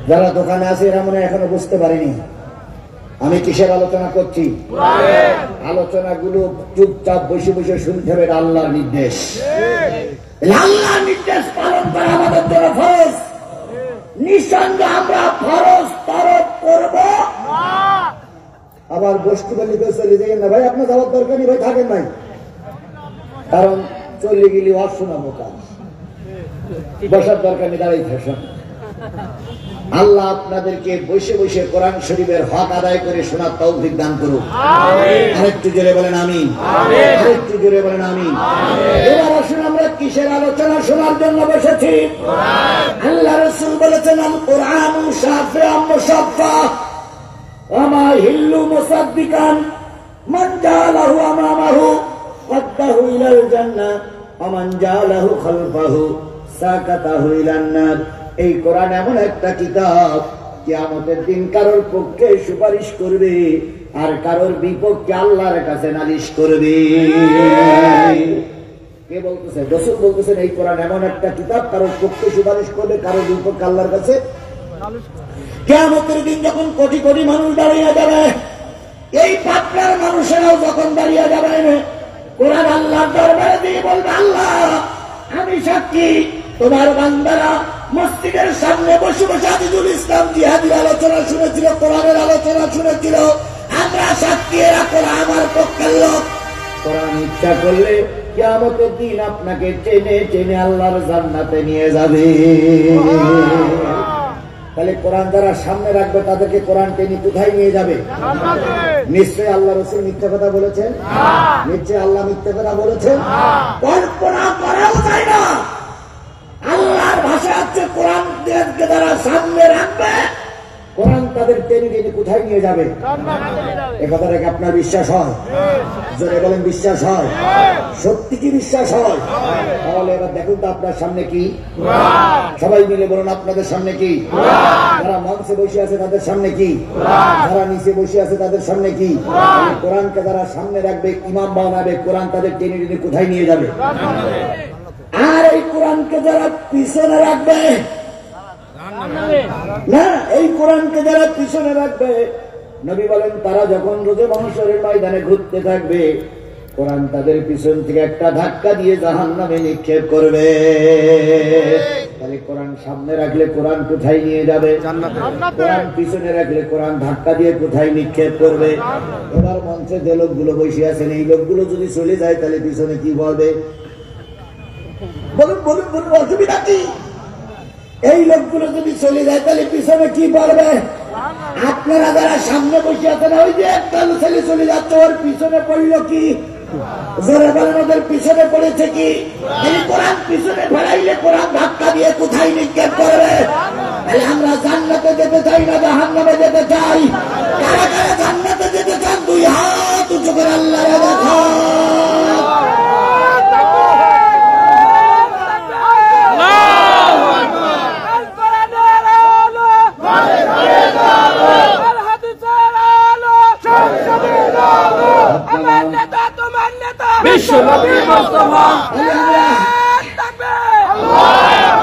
যারা দোকানে আছে এরা মনে এখনো বুঝতে পারিনি আমি কিসের আলোচনা করছি। আলোচনাগুলো চুপচাপ বসে বসে শুনতে হবে, আল্লাহর নির্দেশ। আল্লাহর নির্দেশ পালন করা আমাদের জন্য ফরজ। নিঃসন্দেহে আমরা ফরজ তরফ করব। আবার বস্তু লিখে চলে যাবেন না ভাই, আপনার যাওয়ার দরকার নেই ভাই, থাকেন ভাই, কারণ চলে গেলে অশোনাবো কাজ, বসার দরকার নেই, দাঁড়াই থাকুন। আল্লাহ আপনাদেরকে বসে বসে কোরআন শরীফের হক আদায় করে শোনার তৌফিক দান করুন। আরেকটু জোরে বলেন আমিন। আরেকটু জোরে বলেন আমিন। এবার আসুন আমরা কিসের আলোচনা শোনার জন্য বসেছি? আল্লাহ রাসূল বলেছেন আল কোরআনু শাফিউম মুশাফফা ওয়া মা হিল্লু মুসাদ্দিকান মান জালাহু আমামাহু قدّه إلى الجنة ومن جعله خلفه ساقطه إلى النار। এই কোরআন এমন একটা কিতাব, কিয়ামতের দিন কারোর পক্ষে সুপারিশ করবে আর কারোর বিপক্ষে আল্লাহর কাছে নালিশ করবে। কে বলতেছে? রাসূল বলতেছেন এই কোরআন এমন একটা কিতাব, কারোর পক্ষে সুপারিশ করবে, কারোর বিপক্ষে আল্লাহর কাছে। কিয়ামতের দিন যখন কোটি কোটি মানুষ দাঁড়িয়ে যাবে, এই পাপড়ার মানুষেরাও যখন দাঁড়িয়ে যাবে, কোরআন আল্লাহর দরবারে দিয়ে বলবে, আল্লাহ আমি সাক্ষী, তোমার বান্দারা মসজিদের সামনে বসে বসে আজিজুল ইসলাম জিহাদির আলোচনা শুনেছিল, কোরআনের আলোচনা শুনেছিল, আমরা সাক্ষী, এরা কোরআন আমার পক্ষের লোক। কোরআন ইচ্ছা করলে কিয়ামতের দিন আপনাকে টেনে টেনে আল্লাহর জান্নাতে নিয়ে যাবে। তাহলে কোরআন যারা সামনে রাখবে তাদেরকে কোরআন টেনে কোথায় নিয়ে যাবে? নিশ্চয়ই আল্লাহ রাসূল মিথ্যা কথা বলেছেন? নিশ্চয়ই আল্লাহ মিথ্যা কথা বলেছেন? কল্পনা করাও যায় না। আল্লাহর ভাষা হচ্ছে কোরআন যারা সামনে রাখবে কোরআন তাদের টেনে টেনে কোথায় নিয়ে যাবে? এ কথাটাকে আপনার বিশ্বাস হয়? জোরে বলেন বিশ্বাস হয়? সত্যি কি বিশ্বাস হয়? তাহলে এবার দেখুন তো আপনার সামনে কি? সবাই মিলে বলুন আপনাদের সামনে কি? যারা মঞ্চে বসে আছে তাদের সামনে কি? যারা নিচে বসে আছে তাদের সামনে কি? কোরআনকে যারা সামনে রাখবে, ইমাম বানাবে, কোরআন তাদের টেনে টেনে কোথায় নিয়ে যাবে? আর এই কোরআনকে যারা পিছনে রাখবে না, এই কোরআনকে যারা পিছনে রাখবে, নবী বলেন তারা যখন রোজে মাহশরের ময়দানে ঘুরতে থাকবে কোরআন তাদের পিছন থেকে একটা ধাক্কা দিয়ে জাহান্নামে নিক্ষেপ করবে। তাহলে কোরআন সামনে রাখলে কোরআন কোথায় নিয়ে যাবে? কোরআন পিছনে রাখলে কোরআন ধাক্কা দিয়ে কোথায় নিক্ষেপ করবে? এবার মঞ্চে যে লোকগুলো বসে আছেন এই লোকগুলো যদি চলে যায় তাহলে পিছনে কি বলবে? বলুন বলুন বলুন, অসুবিধা কি? এই লোকগুলো যদি চলে যায় তাহলে পিছনে কি পড়বে? আপনারা যারা সামনে বসে আছেন, ওই যে একটা ছেলে চলে যাচ্ছে ওর পিছনে পড়লো কি? জোরে বলেন ওদের পিছনে পড়েছে কি? এই কোরআন পিছনে ফেরাইলে কোরআন ধাক্কা দিয়ে কোথায় নিক্ষেপ করবে? তাহলে আমরা জান্নাতে যেতে চাই না জাহান্নামে যেতে চাই? কারা কারা জান্নাতে যেতে চান দুই হাত উঁচু করে আল্লাহ দেখা।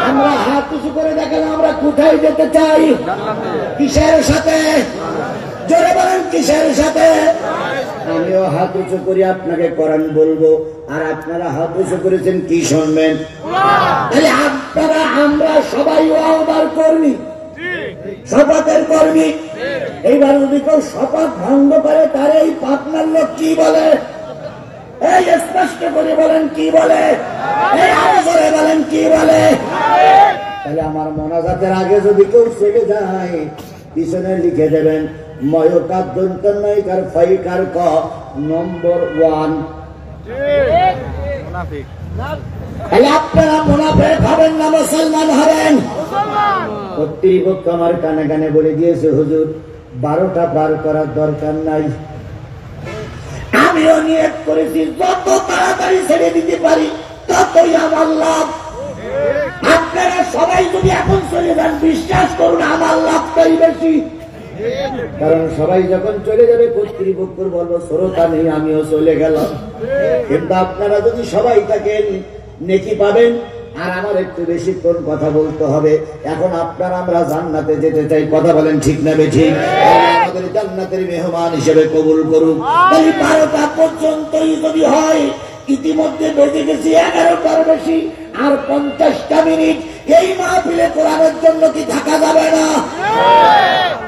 আমরা হাত উঁচু করে দেখালাম আমরা কোথায় যেতে চাই? কিসের সাথে? জোরে বলেন কিসের সাথে? আমিও হাত উঁচু করি আপনাকে কোরআন বলবো, আর আপনারা হাত উঁচু করেছেন কি শুনবেন? তাহলে আপনারা আমরা সবাই ওয়াদার কর্মী, শপথের কর্মী। এইবার যদি কেউ শপথ ভঙ্গ করে তার এই পার্টনার লোক কি বলে? এই স্পষ্ট করে বলেন কি বলে? এই আলোচনায় বলেন কি বলে? তাহলে আমার মোনাজাতের আগে যদি কেউ চলে যায় পিছনে লিখে দেবেন ময়কার দন্তনয়কার ফাইকার ক নম্বর 1। তাহলে আপনারা মুনাফিক হবেন না মুসলমান হবেন? কর্তৃপক্ষ আমার কানে কানে বলে দিয়েছে হুজুর 12টা পার করার দরকার নাই। আমিও নিয়ত করেছি যত তাড়াতাড়ি ছেড়ে দিতে পারি ততই আমার লাভ। আপনারা সবাই যদি এখন চলে যান বিশ্বাস করুন আমার লাভটাই বেশি। কারণ সবাই যখন চলে যাবে কর্তৃপক্ষ বলবো শ্রোতা নেই আমিও চলে গেলাম। কিন্তু আপনারা যদি সবাই থাকেন নেকি পাবেন। আর আমার একটু বেশিক্ষণ কথা বলতে হবে। এখন আপনারা আমরা জান্নাতে যেতে চাই, কথা বলেন ঠিক না বেঠিক? আমাদের জান্নাতের মেহমান হিসেবে কবুল করুন। তাই 12টা পর্যন্তই যদি হয়, ইতিমধ্যে বেজে গেছি 11টার বেশি, আর 50টা মিনিট এই মাহফিলে কোরআনের জন্য কি থাকা যাবে না?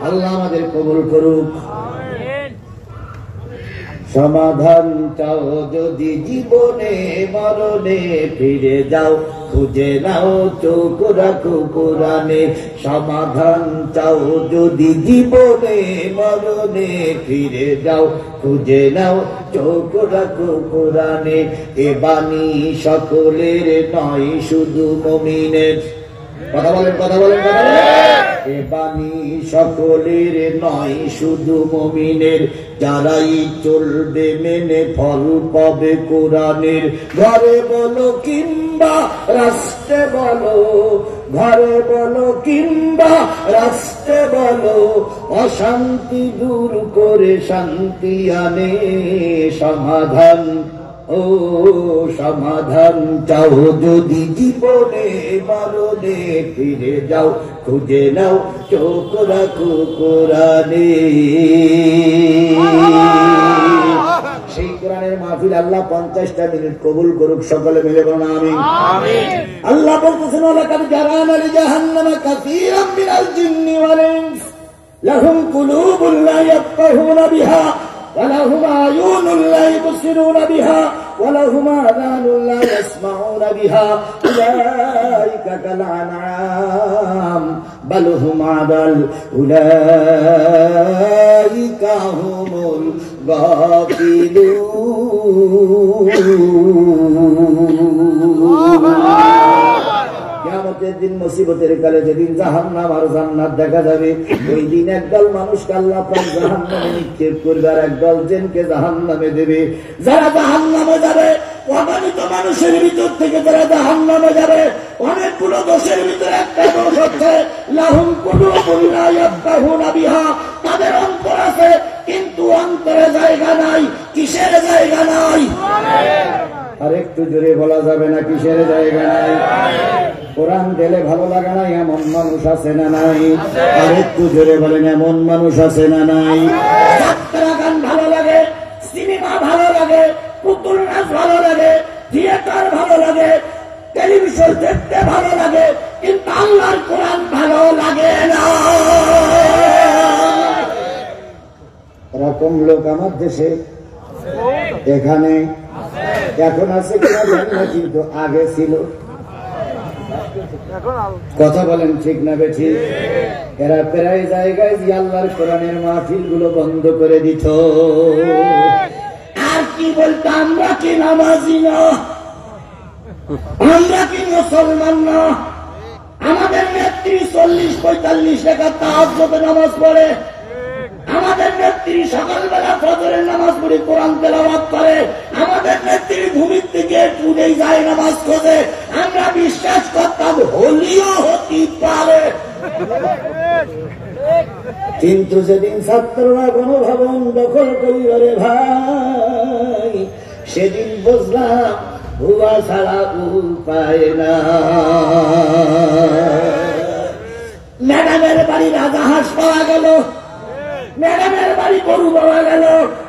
আল্লাহ আমাদের কবুল করুক। সমাধান চাও যদি জীবনে মরণে, ফিরে যাও খুঁজে নাও চোখ রাখো কোরআনে। সমাধান চাও যদি জীবনে মরণে, ফিরে যাও খুঁজে নাও চোখ রাখো কোরআনে। এ বাণী সকলের নয় শুধু মুমিনের। কথা বলেন কথা বলেন কথা বলেন। এ বাণী সকলের নয় শুধু মুমিনের, যারাই চলবে মেনে ফল পাবে কোরআনের। ঘরে বলো কিংবা রাষ্ট্রে বলো, ঘরে বলো কিংবা রাষ্ট্রে বলো, অশান্তি দূর করে শান্তি আনে। সমাধান ও সমাধান চাও যদি জীবনে মরণে, ফিরে যাও খুঁজে নাও চোখ রাখো কোরআনে। সেই কোরআনের মাহফিল আল্লাহ 50টা মিনিট কবুল করুক। সকলে মিলে বলুন আমিন। আল্লাহ বলতেছেন লাকাদ জারানা লিজাহান্নামা কাসীরাম মিনাল জিন্নি ওয়াল ইনস লাহুম কুলুবুন লা ইয়াফকাহুনা বিহা ولهم أعين لا يبصرون بها ولهم آذان لا يسمعون بها أولئك كالأنعام বাল হুম আদাল উলাইকা হুমুল গাফিলুন। কিয়ামতের দিন মুসিবতের কালে যেদিন জাহান্নাম আর জান্নাত দেখা যাবে, ওই দিন একদল মানুষকে আল্লাহ পাক জাহান্নামে নিক্ষেপ করবে আর একদল জিনকে জাহান্নামে দেবে। যারা জাহান্নামে যাবে, অগণিত মানুষের ভিতর থেকে যারা জাহান্নামে যাবে, অনেকগুলো দোষের ভিতরে একটা দোষ হচ্ছে লাহুম কুলুবুন লা ইয়াফকাহুনা বিহা, তাদের অন্তর আছে কিন্তু অন্তরে জায়গা নাই। কিসের জায়গা নাই? আর একটু জোরে বলা যাবে না কিসের জায়গা নাই? কোরআন গেলে ভালো লাগে না এমন মানুষ আছে না নাই? আর একটু জোরে বলেন এমন মানুষ আছে না নাই? যাত্রা গান ভালো লাগে, সিনেমা ভালো লাগে, পুতুল নাচ ভালো লাগে, থিয়েটার ভালো লাগে, টেলিভিশন দেখতে ভালো লাগে, কিন্তু আল্লাহর কোরআন ভালো লাগে না। এরকম লোক আমার দেশে এখানে এখন আছে কিনা জানি না, কিন্তু আগে ছিল। কথা বলেন ঠিক না বেঠি? এরা প্রায় জায়গায় যে আল্লাহর কোরআনের মাহফিল গুলো বন্ধ করে দিত। আর কি বলতো, আমরা কি নামাজি না? আমরা কি মুসলমান না? আমাদের নেত্রী 40-45 টাকা তাহাজ্জুদে নামাজ পড়ে। আমাদের নেত্রী সকালবেলা ফজরের নামাজ পড়ে কোরআন তেলাওয়াত করে। আমাদের নেত্রী ভূমির থেকে টুটেই যায় নামাজ খোঁজে। আমরা বিশ্বাস করতাম হলিও হতে পারে, কিন্তু যেদিন ছাত্ররা গণভবন দখল করিল রে ভাই, সেদিন বুঝলাম ভুয়া ছাড়া উপায় না। ম্যাডামের বাড়ি রাজাহাঁস পাওয়া গেল, ম্যাডামের বাড়ি গরু পাওয়া গেল,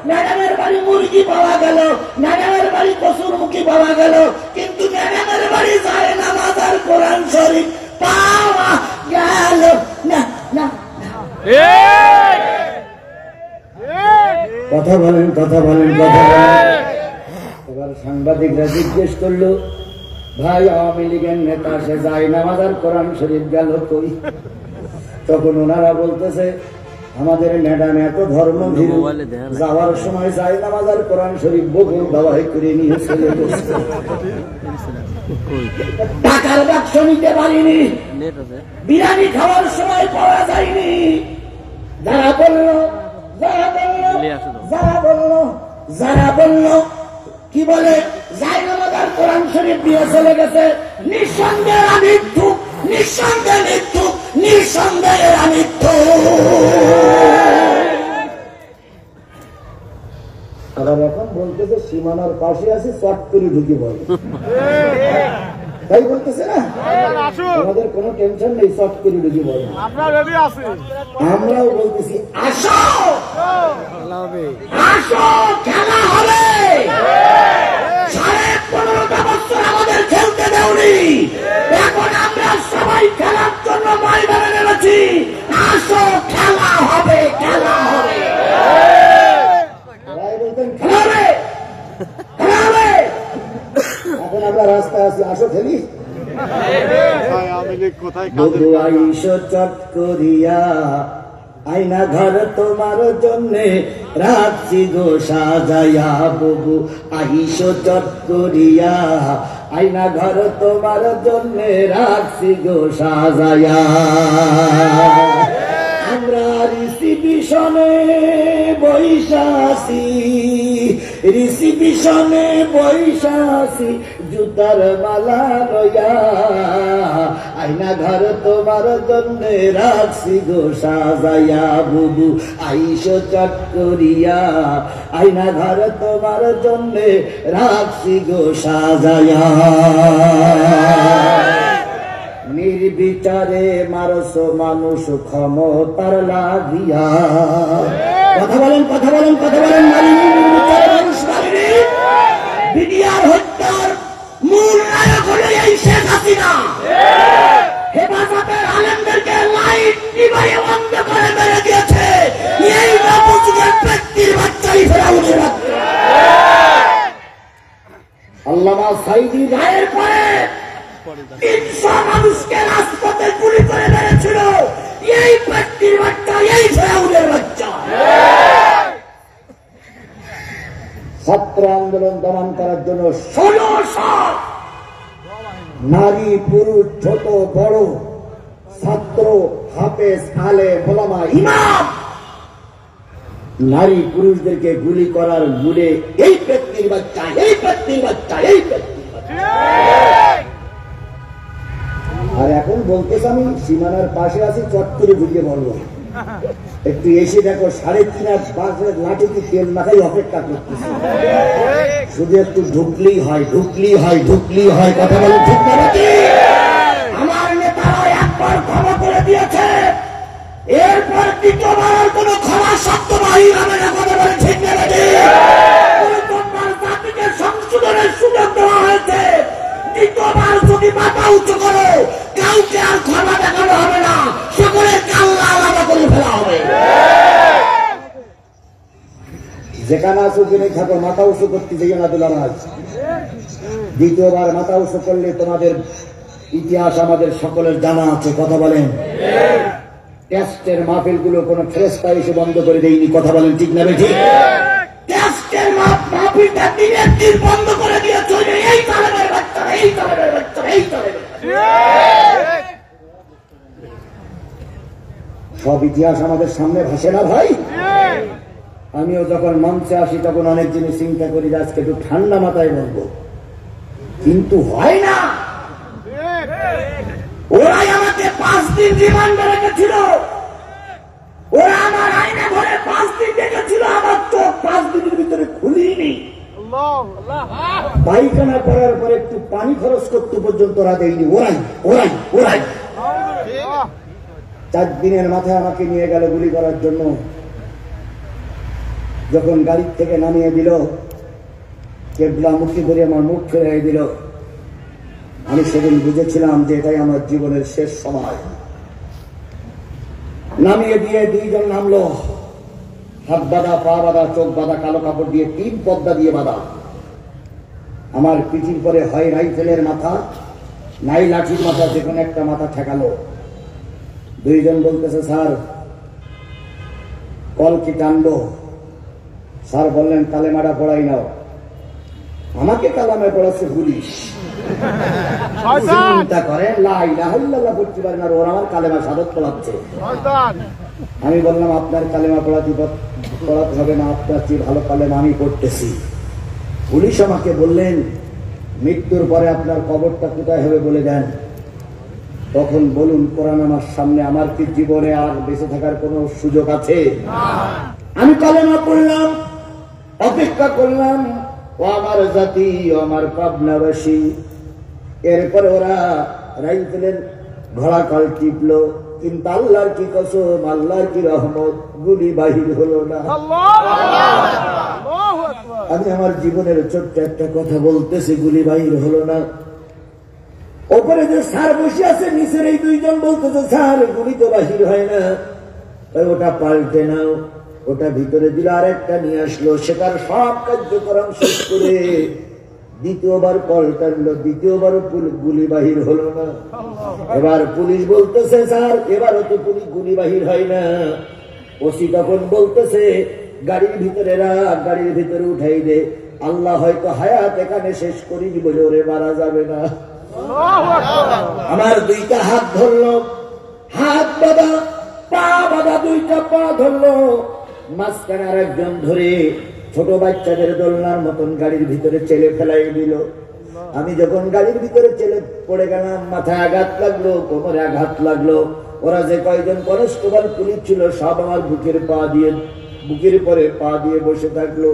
ম্যাডামের বাড়ি মুরগি পাওয়া গেল, ম্যাডামের বাড়ি কসুরমুখী পাওয়া গেল, কিন্তু ম্যাডামের বাড়ি যায় নামাজ আর কোরআন শরীফ পাওয়া গেল না। না, কথা বলেন, কথা বলেন, কথা বলেন। এবার সাংবাদিকরা জিজ্ঞেস করলো, ভাই আওয়ামী লীগের নেতা সে যায় নামাজ আর কোরআন শরীফ গেল কই? তখন ওনারা বলতেছে, আমাদের ম্যাডাম এত ধর্মভীরু, যাওয়ার সময় যায় নামাজ আর কোরআন শরীফ বকুল দাওয়াই করে নিয়ে চলে গেছে। টাকার বাক্স নিতে পারিনি, বিরিয়ানি খাওয়ার সময় পাওয়া যায়নি। যারা বলল, যারা বলল, যারা বলল, যারা বলল কি বলে যায় নামাজ আর কোরআন শরীফ দিয়ে চলে গেছে, নিঃসন্দেহে আমি দুঃখ, নিঃসন্দেহে মৃত্যু, নিঃসন্দেহে আমি আবার এখন বলতেছে সীমানার পাশে আছে, চট করে ঢুকে পড়ে। তাই বলতেছে না, আমাদের কোনো টেনশন নেই, চট করে ঢুকে পড়ে। আমরাও বলতেছি আসো, আসো, খেলা হবে। 15.5টা বছর আমাদের খেলতে দেওনি, এখন আমরা সবাই খেলার জন্য ময়দানে নেমেছি। আসো, খেলা হবে, খেলা হবে। খেলা হবে, খেলা হবে। এখন আমরা রাস্তায় আছি, আসো খেলি। বধু আইসো চট করিয়া, আইনা ঘর তোমার জন্যে রাখছি গো সাজাইয়া। ববু আইসো চট করিয়া, আইনা ঘর তোমার জন্যে রাখছি গো সাজাইয়া। আমরা রিসিপিশনে বৈশাসি, রিসিপিশনে বৈশাসি, জুতার মালা লইয়া। আইনা ঘর তোমার জন্যে রাখছি গো সাজাইয়া। বুবু আইসো চট করিয়া, আইনা ঘর তোমার জন্যে রাখছি গো সাজাইয়া। নির্বিচারে মারস মানুষ ক্ষমতার লাগিয়া। কথা বলেন, কথা বলেন, কথা বলেন। নির্বিচারে মানুষ মারিনি। বিডিআর হত্যার মূল নায়ক হলো এই শেখ হাসিনা। হেফাজতের আলেমদেরকে লাইট নিভাইয়ে বন্ধ করে মেরে দিয়েছে এই নবযুগের ব্যক্তির বাচ্চাই ফেরাউনের বাচ্চা। আল্লামা সাইদি রায়ের পরে 300 মানুষকে রাজপথে গুলি করে মেরেছিল এই ব্যক্তির বাচ্চা, এই ফেরাউনের বাচ্চা। ছাত্র আন্দোলন দমন করার জন্য 1600 নারী পুরুষ ছোট বড় ছাত্র হাফেজ আলেম ওলামা ইমাম নারী পুরুষদেরকে গুলি করার মূলে এই ব্যক্তির বাচ্চা, এই ব্যক্তির বাচ্চা, এই ব্যক্তির বাচ্চা। আর এখন বলতেছে আমি সীমানার পাশে আছি, চট করে ঘুরিয়ে বলবো একটু এসে দেখো 3.5 বাসের লাঠিতে তেল মাখাই অপেক্ষা করতেছে, শুধু একটু ঢুকলেই হয়, ঢুকলেই হয়, ঢুকলেই হয়। কথা বলে ঠিক না নাকি? আমার নেতারা একবার ক্ষমা করে দিয়েছে, এরপর দ্বিতীয়বার কোন ক্ষমা শব্দ বাহির হবে না। কথা বলে ঠিক না নাকি? প্রথমবার জাতিকে সংশোধনের সুযোগ দেওয়া হয়েছে, দ্বিতীয়বার যদি মাথা উঁচু করো কাউকে আর ক্ষমা দেখানো হবে না, সকলের কাল্লা আলাদা করে ফেলা হবে। যেখানে আসো কিনে থাকো মাথা উঁচু করতে যাই না দুলারাজ। দ্বিতীয়বার মাথা উঁচু করলে তোমাদের ইতিহাস আমাদের সকলের জানা আছে। কথা বলেন। টেস্টের মাহফিল গুলো কোন ফেরেশতা এসে বন্ধ করে দেয়নি। কথা বলেন ঠিক না বেঠিক? টেস্টের মাহফিলটা দিনের দিন বন্ধ করে দিয়েছে এই তালেবের বাচ্চা, এই তালেবের বাচ্চা, এই তালেবের বাচ্চা। সব ইতিহাস আমাদের সামনে ভাসে না ভাই? আমিও যখন মঞ্চে আসি তখন অনেক জিনিস চিন্তা করি, আজকে একটু ঠান্ডা মাথায় বলবো, কিন্তু হয় না। ওরাই আমাকে 5 দিন রিমান্ডে রেখেছিল, ওরা আমার আইনা ঘরে 5 দিন রেখেছিল, আমার চোখ 5 দিনের ভিতরে খুলিনি। পায়খানা করার পরে একটু পানি খরচ করতে পর্যন্ত ওরা দেয়নি। ওরাই ওরাই ওরাই 4 দিনের মাথায় আমাকে নিয়ে গেল গুলি করার জন্য। যখন গাড়ি থেকে নামিয়ে দিল, কেবলামুখী করে আমার মুখ ফেরাই দিল, আমি সেদিন বুঝেছিলাম যে এটাই আমার জীবনের শেষ সময়। নামিয়ে দিয়ে 2 জন নামলো, হাত বাঁধা, পা বাঁধা, চোখ বাঁধা, কালো কাপড় দিয়ে 3 পর্দা দিয়ে বাঁধা। আমার পিঠির পরে হয় রাইফেলের মাথা, নাই লাঠির মাথা, যে কোনো একটা মাথা ঠেকালো। 2 জন বলতেছে, স্যার কল কি টানবো? স্যার বললেন কালেমাটা পড়াই নাও। আমাকে কালামে পড়াচ্ছে পুলিশ। চিন্তা করেন লা ইলাহা ইল্লাল্লাহ পড়তে পারেন আর ওরা আমার কালেমা শাহাদাত পড়াচ্ছে। আমি বললাম আপনার কালেমা পড়াতে হবে না, আপনার চেয়ে ভালো কালেমা আমি পড়তেছি। পুলিশ আমাকে বললেন মৃত্যুর পরে আপনার কবরটা কোথায় হবে বলে দেন। তখন বলুন কোরআন আমার সামনে, আমার কি জীবনে আর বেঁচে থাকার কোন সুযোগ আছে? আমি কালেমা পড়লাম, অপেক্ষা করলাম, ও আমার জাতি, ও আমার পাবনাবাসী। এরপরে ওরা রাইফেলের ঘোড়া কাল টিপলো, কিন্তু আল্লাহর কি কসম, আল্লাহর কি রহমত, গুলি বাহির হলো না। আমি আমার জীবনের ছোট্ট একটা কথা বলতেছি, গুলি বাহির হলো না। ওপরে যে স্যার বসে আছে, নিচের এই 2 জন বলতেছে স্যার গুলি তো বাহির হয় না। ওটা পাল্টে নাও, ওটা ভিতরে দিল, আরেকটা নিয়ে আসলো। সেটার সব কার্যক্রম শেষ করে দ্বিতীয়বার কল টানলো, দ্বিতীয়বারও গুলি বাহির হলো না। এবার পুলিশ বলতেছে স্যার এবারও তো পুলিশ গুলি বাহির হয় না। ওসি তখন বলতেছে গাড়ির ভিতরে রাখ, গাড়ির ভিতরে উঠাই দে, আল্লাহ হয়তো হায়াত এখানে শেষ করি বলে ওরে মারা যাবে না। আমার 2টা হাত ধরলো, হাত বাঁধা, পা বাঁধা, 2টা পা ধরলো, মাঝখানে আর একজন ধরে ছোট বাচ্চাদের দোলনার মতন গাড়ির ভিতরে চেলে ফেলাই দিল। আমি যখন গাড়ির ভিতরে চেলে পড়ে গেলাম, মাথায় আঘাত লাগলো, কোমরে আঘাত লাগলো। ওরা যে কয়জন কনস্টেবল পুলিশ ছিল সব আমার বুকের পরে পা দিয়ে বসে থাকলো।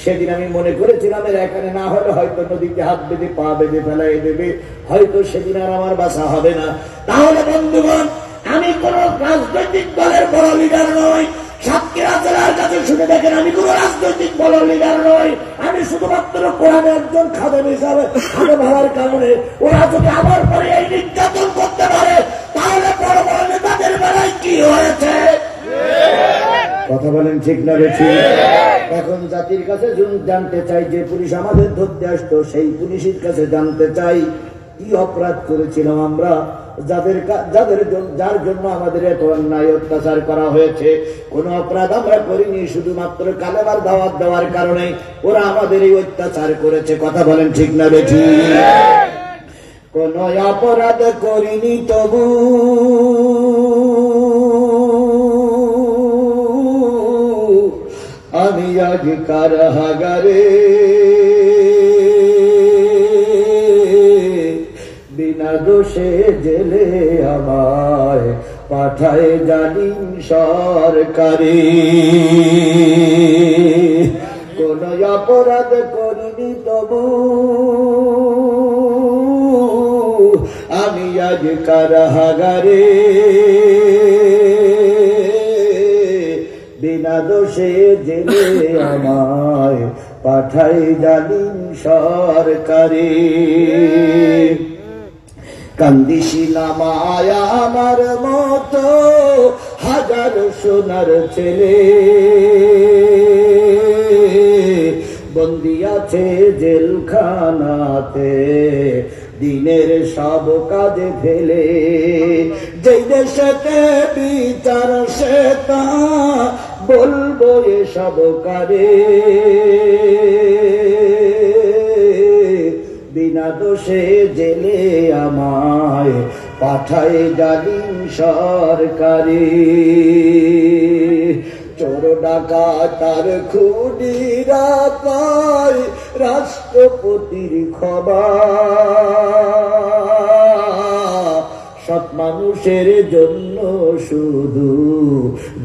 সেদিন আমি মনে করেছিলাম এর এখানে না হলে হয়তো নদীতে হাত বেঁধে পা বেঁধে ফেলাই দেবে, হয়তো সেদিন আর আমার বাঁচা হবে না। তাহলে বন্ধুগণ, আমি কোন রাজনৈতিক দলের বড় লিডার নই। সাতক্ষীরা জেলার কাছে শুনে দেখেন, আমি কোন রাজনৈতিক বড় লিডার নই। আমি শুধুমাত্র কোরআনে একজন খাদেম হিসাবে খাদেম হওয়ার কারণে ওরা যদি আমার পরে এই নির্যাতন করতে পারে, তাহলে বড় বড় নেতাদের বেলায় কি হয়েছে? কথা বলেন ঠিক না বেশি? এখন জাতির কাছে জানতে চাই, যে পুলিশ আমাদের ধরতে আসতো সেই পুলিশের কাছে জানতে চাই কি অপরাধ করেছিলাম আমরা, যার জন্য আমাদের এত অন্যায় অত্যাচার করা হয়েছে? কোন অপরাধ আমরা করিনি, শুধুমাত্র কালেমার দাওয়াত দেওয়ার কারণে ওরা আমাদের এই অত্যাচার করেছে। কথা বলেন ঠিক না বেঠিক? কোন অপরাধ করিনি তবু আমি আজ কারাগারে, বিনা দোষে জেলে আমায় পাঠায় জালিম সরকারে। কোন অপরাধ করিনি তবু আমি আজ কারাগারে, বিনা দোষে জেলে আমায় পাঠাই জালিম সরকারে। কান্দিছিলাম মায়া আমার মতো হাজার সোনার ছেলে, বন্দি আছে জেলখানাতে দিনের সব কাজে ফেলে। যেই দেশেতে বিচার সে তা বলবো এসব কারে, বিনা দোষে জেলে আমায় পাঠায় জালিম সরকারে। চোর ডাকাত আর খুনিরা পায় রাষ্ট্রপতির খবর, সৎ মানুষের জন্য শুধু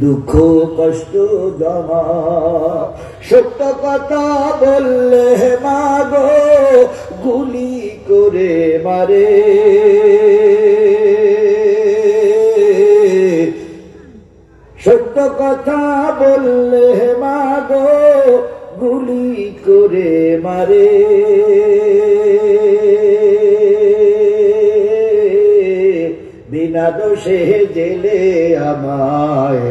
দুঃখ কষ্ট জমা। সত্য কথা বললে মাগো গুলি করে মারে, সত্য কথা বললে মাগো গুলি করে মারে। বিনা দোষে জেলে আমায়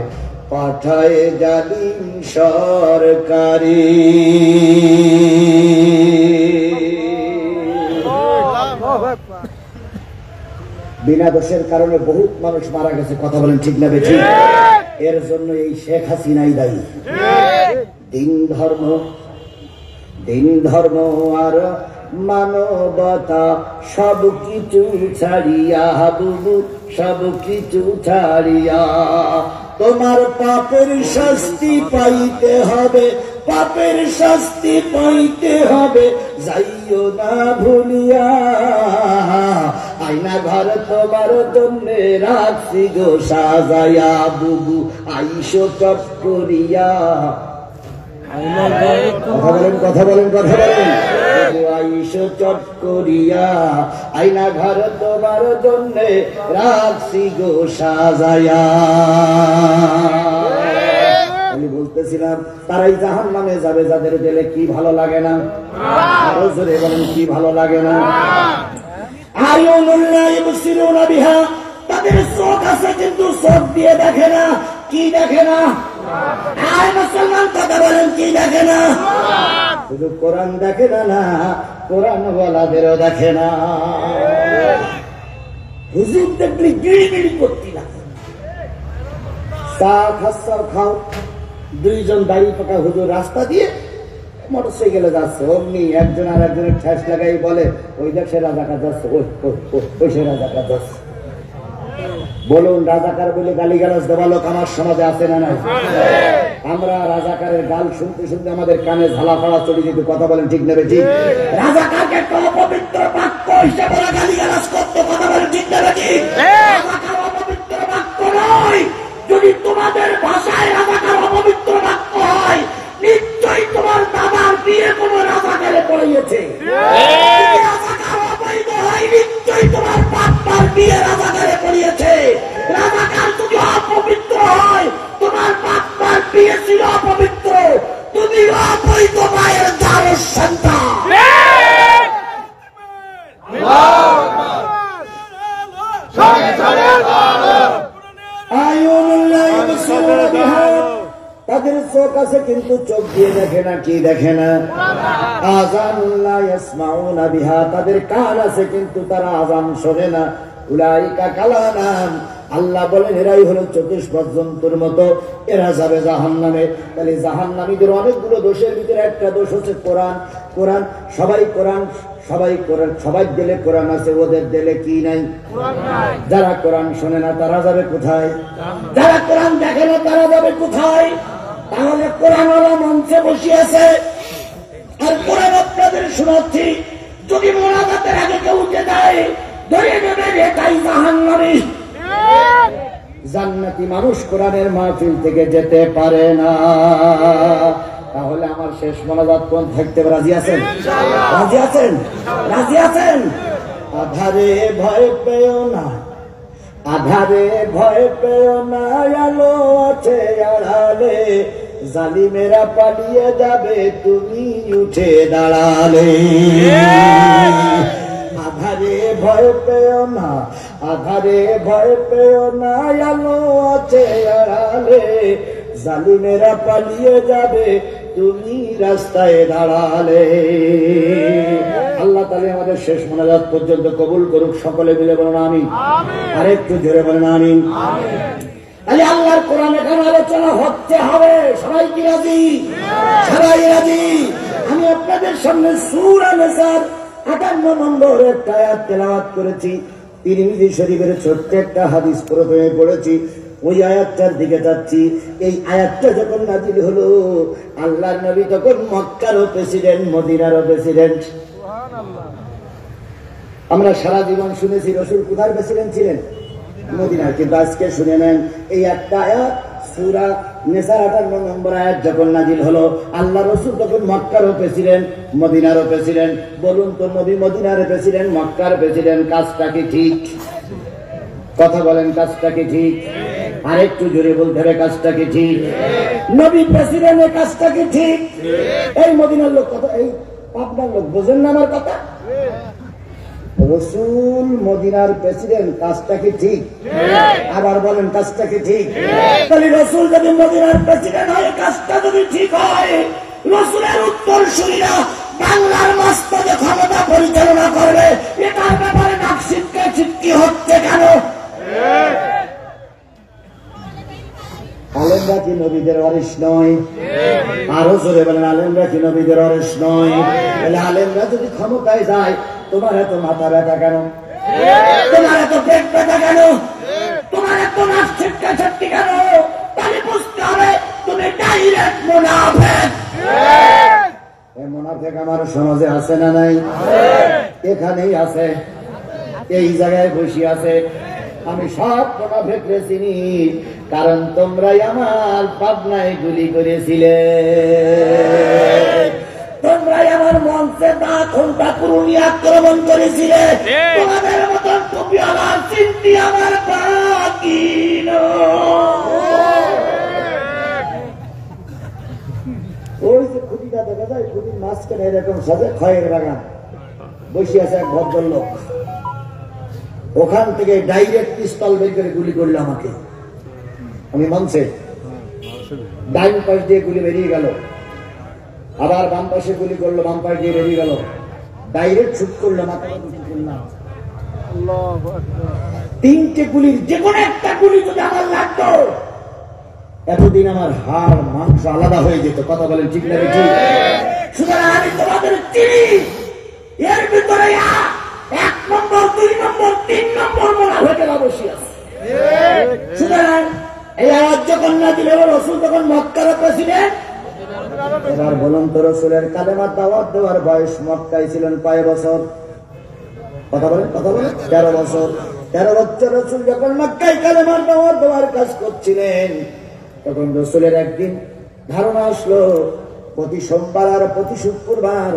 পাঠায় জালিম সরকারি। বিনা দোষের কারণে বহুত মানুষ মারা গেছে। কথা বলেন ঠিক না বেঠিক? এর জন্য এই শেখ হাসিনাই দায়ী। দিন ধর্ম আর মানবতা সব কিছু ছাড়িয়া বুবু, সব কিছু ছাড়িয়া তোমার পাপের শাস্তি পাইতে হবে, পাপের শাস্তি পাইতে হবে। যাইও না ভুলিয়া আয়না ঘর তোমার জন্য রাখছি গো সাজাইয়া বুবু, আইসো চট করিয়া। কথা বলেন আইসো চট করিয়া, আয়না ঘর তোমার জন্য রাখছি গো সাজাইয়া। আমি বলতেছিলাম তারাই জাহান্নামে যাবে যাদের জেলে কি ভালো লাগে না? আরো জোরে বলেন কি ভালো লাগে না? তাদের চোখ আছে কিন্তু চোখ দিয়ে দেখে না। কি দেখে না? আর মুসলমান কথা বলেন কি দেখে না? শুধু কোরআন দেখে না, কোরআন ওয়ালাদেরও দেখে না। হুজুর দেখলে গিড়ি করতে লাগে। চা খাচ্ছার খাও, দুইজন দাড়ি পাকা হুজুর রাস্তা দিয়ে মোটরসাইকেলে যাচ্ছে, অমনি একজন আর একজনের ঠেস লাগাই বলে ওই দেখ সে রাজাকার যাচ্ছে, ওই সে রাজাকার যাচ্ছে। বলুন রাজাকার বলে গালিগালাজ দেওয়া লোক আমার সমাজে আছে না নাই? আমরা রাজাকারের গাল শুনতে শুনতে আমাদের কানে ঝালা ফাড়া চলে যেত। কথা বলেন ঠিক নেবে ঠিক? রাজাকারকে একটা অপবিত্র বাক্য হিসেবে গালিগালাজ করতে। কথা বলেন ঠিক নেবে ঠিক? রাজাকার অপবিত্র বাক্য নয়। যদি তোমাদের ভাষায় রাজাকার অপবিত্র বাক্য হয়, নিশ্চয়ই তোমার দাদার বিয়ে কোন রাজাকারে পড়িয়েছে। রাজাকার অবৈধ হয়, নিশ্চয়ই তোমার বাপ্পার বিয়ে রাজাকারে পড়িয়েছে। রাজাকার যদি অপবিত্র হয়, তোমার বাপ্পার বিয়ে ছিল অপবিত্র। তুমি অবৈধ মায়ের দ্বারের সন্তান। চোখ আছে কিন্তু চোখ দিয়ে দেখে না, কি দেখে না? আযানুন লা ইয়াসমাউনা বিহা, তাদের কান আছে কিন্তু তারা আযান শোনে না। উলাইকা কালানাম, আল্লাহ বলেন এরাই হলো চতুষ্পদ জন্তুর মতো, এরা যাবে জাহান্নামে। তাহলে জাহান্নামীদের অনেকগুলো দোষের ভিতরে একটা দোষ হচ্ছে কোরআন। কোরআন সবাই দিলে কোরআন আছে, ওদের দিলে কি নাই? যারা কোরআন শোনে না তারা যাবে কোথায়? যারা কোরআন দেখে না তারা যাবে কোথায়? তাহলে কোরআন ওয়ালা মঞ্চে বসিয়েছে আর কোরআন আপনাদের শোনাচ্ছি, যদি মোনাজাতের আগে কেউ উঠে যায় ধরে নেবে এটাই জাহান্নামী। জান্নাতি মানুষ কোরআনের মাহফিল থেকে যেতে পারে না। তাহলে আমার শেষ মোনাজাত কোন থাকতে রাজি আছেন? রাজি আছেন? রাজি আছেন? আধারে ভয় পেও না, আধারে ভয় পেও না, আলো আছে আড়ালে, জালিমেরা পালিয়ে যাবে তুমি উঠে দাঁড়ালে। আধারে ভয় পেও না, আধারে ভয় পেও না, আলো আছে আড়ালে, জালিমেরা পালিয়ে যাবে তুমি রাস্তায় দাঁড়ালে। আল্লাহ তাআলা আমাদের শেষ মোনাজাত পর্যন্ত কবুল করুক। সকলে মিলে বলেন আমিন। আরেকটু জোরে বলেন আমিন। তাহলে আল্লাহর কোরআন এখানে আলোচনা হচ্ছে, হবে। সবাই কি রাজি? সবাই রাজি? আমি আপনাদের সামনে সূরা নিসার 58 নম্বর একটা আয়াত তেলাওয়াত করেছি। তিরমিজি শরীফের ছোট্ট একটা হাদিস প্রথমে পড়েছি, ওই আয়াতটার দিকে যাচ্ছি। এই আয়াতটা যখন নাজিল হলো, আল্লাহর নবী তখন মক্কারও প্রেসিডেন্ট, মদিনারও প্রেসিডেন্ট। আমরা সারা জীবন শুনেছি রাসূল কোথার প্রেসিডেন্ট ছিলেন? মদিনার। কিন্তু আজকে শুনে নেন, এই একটা আয়াত সূরা নিসার 58 নম্বর আয়াত যখন নাজিল হলো, আল্লাহ রাসূল তখন মক্কারও প্রেসিডেন্ট, মদিনারও প্রেসিডেন্ট। বলুন তো, নবী মদিনার প্রেসিডেন্ট, মক্কার প্রেসিডেন্ট, কাজটা কি ঠিক? কথা বলেন, কাজটা কি ঠিক? আরেকটু জোরে বলতে হবে, কাজটা কি ঠিক? নবী প্রেসিডেন্টের কাজটা কি ঠিক? এই মদিনার লোক কথা, এই পাবনার লোক বোঝেন না আমার কথা? রাসূল মদিনার প্রেসিডেন্ট, কাজটা কি ঠিক? আবার বলেন, কাজটা কি ঠিক? তাহলে রাসূল যদি মদিনার প্রেসিডেন্ট হয়, কাজটা যদি ঠিক হয়, রাসূলের উত্তরসূরিরা বাংলার মাঝপথে ক্ষমতা পরিচালনা করবে, এটার ব্যাপারে নাক ছিটকি হচ্ছে কেন? আলেমরা কি নবীদের ওয়ারিস নয়? আরো জোরে বলেন, আলেমরা কি নবীদের ওয়ারিস নয়? তাহলে আলেমরা যদি ক্ষমতায় যায়, তোমার এত মাথা ব্যথা কেন? তোমার এত পেট ব্যথা কেন? তোমার এত নাক ছিটকি কেন? তাহলে বুঝতে হবে তুমি ডাইরেক্ট মুনাফিক। এই মুনাফিক আমার সমাজে আছে না নাই? এখানেই আছে, এই জায়গায় বসে আছে। আমি সব মুনাফিকরে চিনি, কারণ তোমরাই আমার পাবনায় গুলি করেছিলে, তোমরাই আমার মঞ্চে ঘন্টা পুরুনি আক্রমণ করেছিলে। তোমাদের মতন টুপি আমার চিন্তি আমার বাকি ওই যে খুঁটিটা দেখা যায়, খুঁটির মাঝখানে এরকম সাজে খয়ের বাগান, বসে আছে এক ভদ্রলোক। ওখান থেকে ডাইরেক্ট পিস্তল বের করে গুলি করলো আমাকে। আমি মঞ্চে, ডাইন পাশ দিয়ে গুলি বেরিয়ে গেল, আবার বাম পাশে গুলি করলো, বাম পাশ দিয়ে বেরিয়ে গেল, ডাইরেক্ট শুট করলো, মাথায় গুলি করলাম। তিনটে গুলির যে কোনো একটা গুলি যদি আমার লাগতো, এতদিন আমার হাড় মাংস আলাদা হয়ে যেত। কথা বলেন, ঠিক না? ঠিক। সুতরাং আমি তোমাদের চিনি, এর ভিতরে 1 নম্বর, 2 নম্বর, 3 নম্বর মুনাফিকেরা বসে আছে। সুতরাং এই আয়াত যখন নাযিল হলো, রাসূল তখন মক্কার প্রেসিডেন্ট। এবার বলুন তো, রাসূলের কালেমার দাওয়াত দেওয়ার বয়স মক্কায় ছিলেন কয় বছর? কথা বলেন, কথা বলেন। 13 বছর। 13 বছর রাসূল যখন মক্কায় কালেমার দাওয়াত দেওয়ার কাজ করছিলেন, তখন রাসূলের একদিন ধারণা আসলো, প্রতি সোমবার আর প্রতি শুক্রবার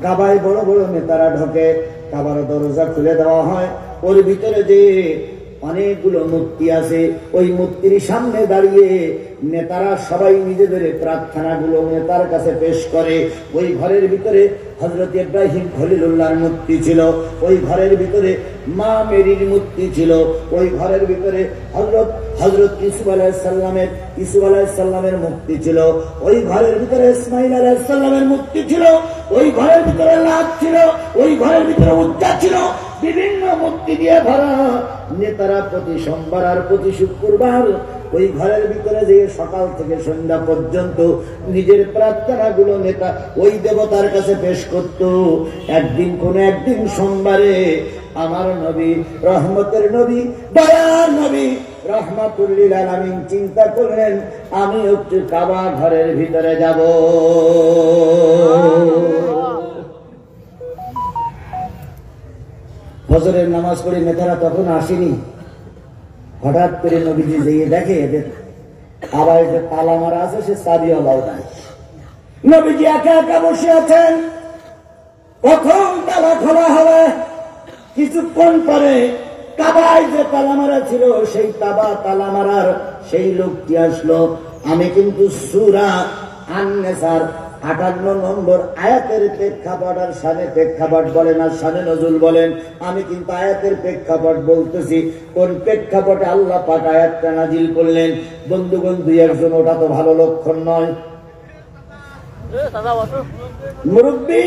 কাবায় বড় বড় নেতারা ঢোকে, কাবার দরজা খুলে দেওয়া হয়, ওর ভিতরে যে অনেকগুলো মূর্তি আছে। ওই মূর্তির সামনে দাঁড়িয়ে নেতারা সবাই নিজেদের প্রার্থনাগুলো নেতার কাছে পেশ করে। ওই ঘরের ভিতরে হযরত ইব্রাহিম খলিলুল্লাহর মূর্তি ছিল, ওই ঘরের ভিতরে মা মেরির মূর্তি ছিল, ওই ঘরের ভিতরে হযরত ইউসুফ আলাইহিস সালামের মূর্তি ছিল, ওই ঘরের ভিতরে ইসমাঈল আলাইহিস সালামের মূর্তি ছিল, ওই ঘরের ভিতরে লাত ছিল, ওই ঘরের ভিতরে উজ্জা ছিল, বিভিন্ন মূর্তি দিয়ে ভরা। নেতারা প্রতি সোমবার আর প্রতি শুক্রবার ওই ঘরের ভিতরে যে সকাল থেকে সন্ধ্যা পর্যন্ত নিজের প্রার্থনাগুলো নেতা ওই দেবতার কাছে পেশ করত। একদিন সোমবারে আমার নবী, রহমতের নবী, দয়ার নবী রাহমাতুল লিল আলামিন চিন্তা করলেন, আমি একটু কাবা ঘরের ভিতরে যাব। ফজরের নামাজ পড়ে নেতারা তখন আসেনি। হঠাৎ করে নবীজি যেয়ে দেখে এদের আবার যে তালা মারা আছে, সে চাবিওয়ালাও নাই। নবীজি একা একা বসে আছেন। কখন তালা খোলা হবে? কিছুক্ষণ পরে কাবায় যে তালা মারা ছিল সেই তালা মারার সেই লোকটি আসলো। আমি কিন্তু সূরা আন-নিসার 58 নম্বর আয়াতের প্রেক্ষাপট আর শানে প্রেক্ষাপট বলেন আর শানে নজুল বলেন, আমি কিন্তু আয়াতের প্রেক্ষাপট বলতেছি। কোন প্রেক্ষাপটে আল্লাহ পাক আয়াতটা নাজিল করলেন? বন্ধুগণ, দুই একজন ওটা তো ভালো লক্ষণ নয়। মুরব্বি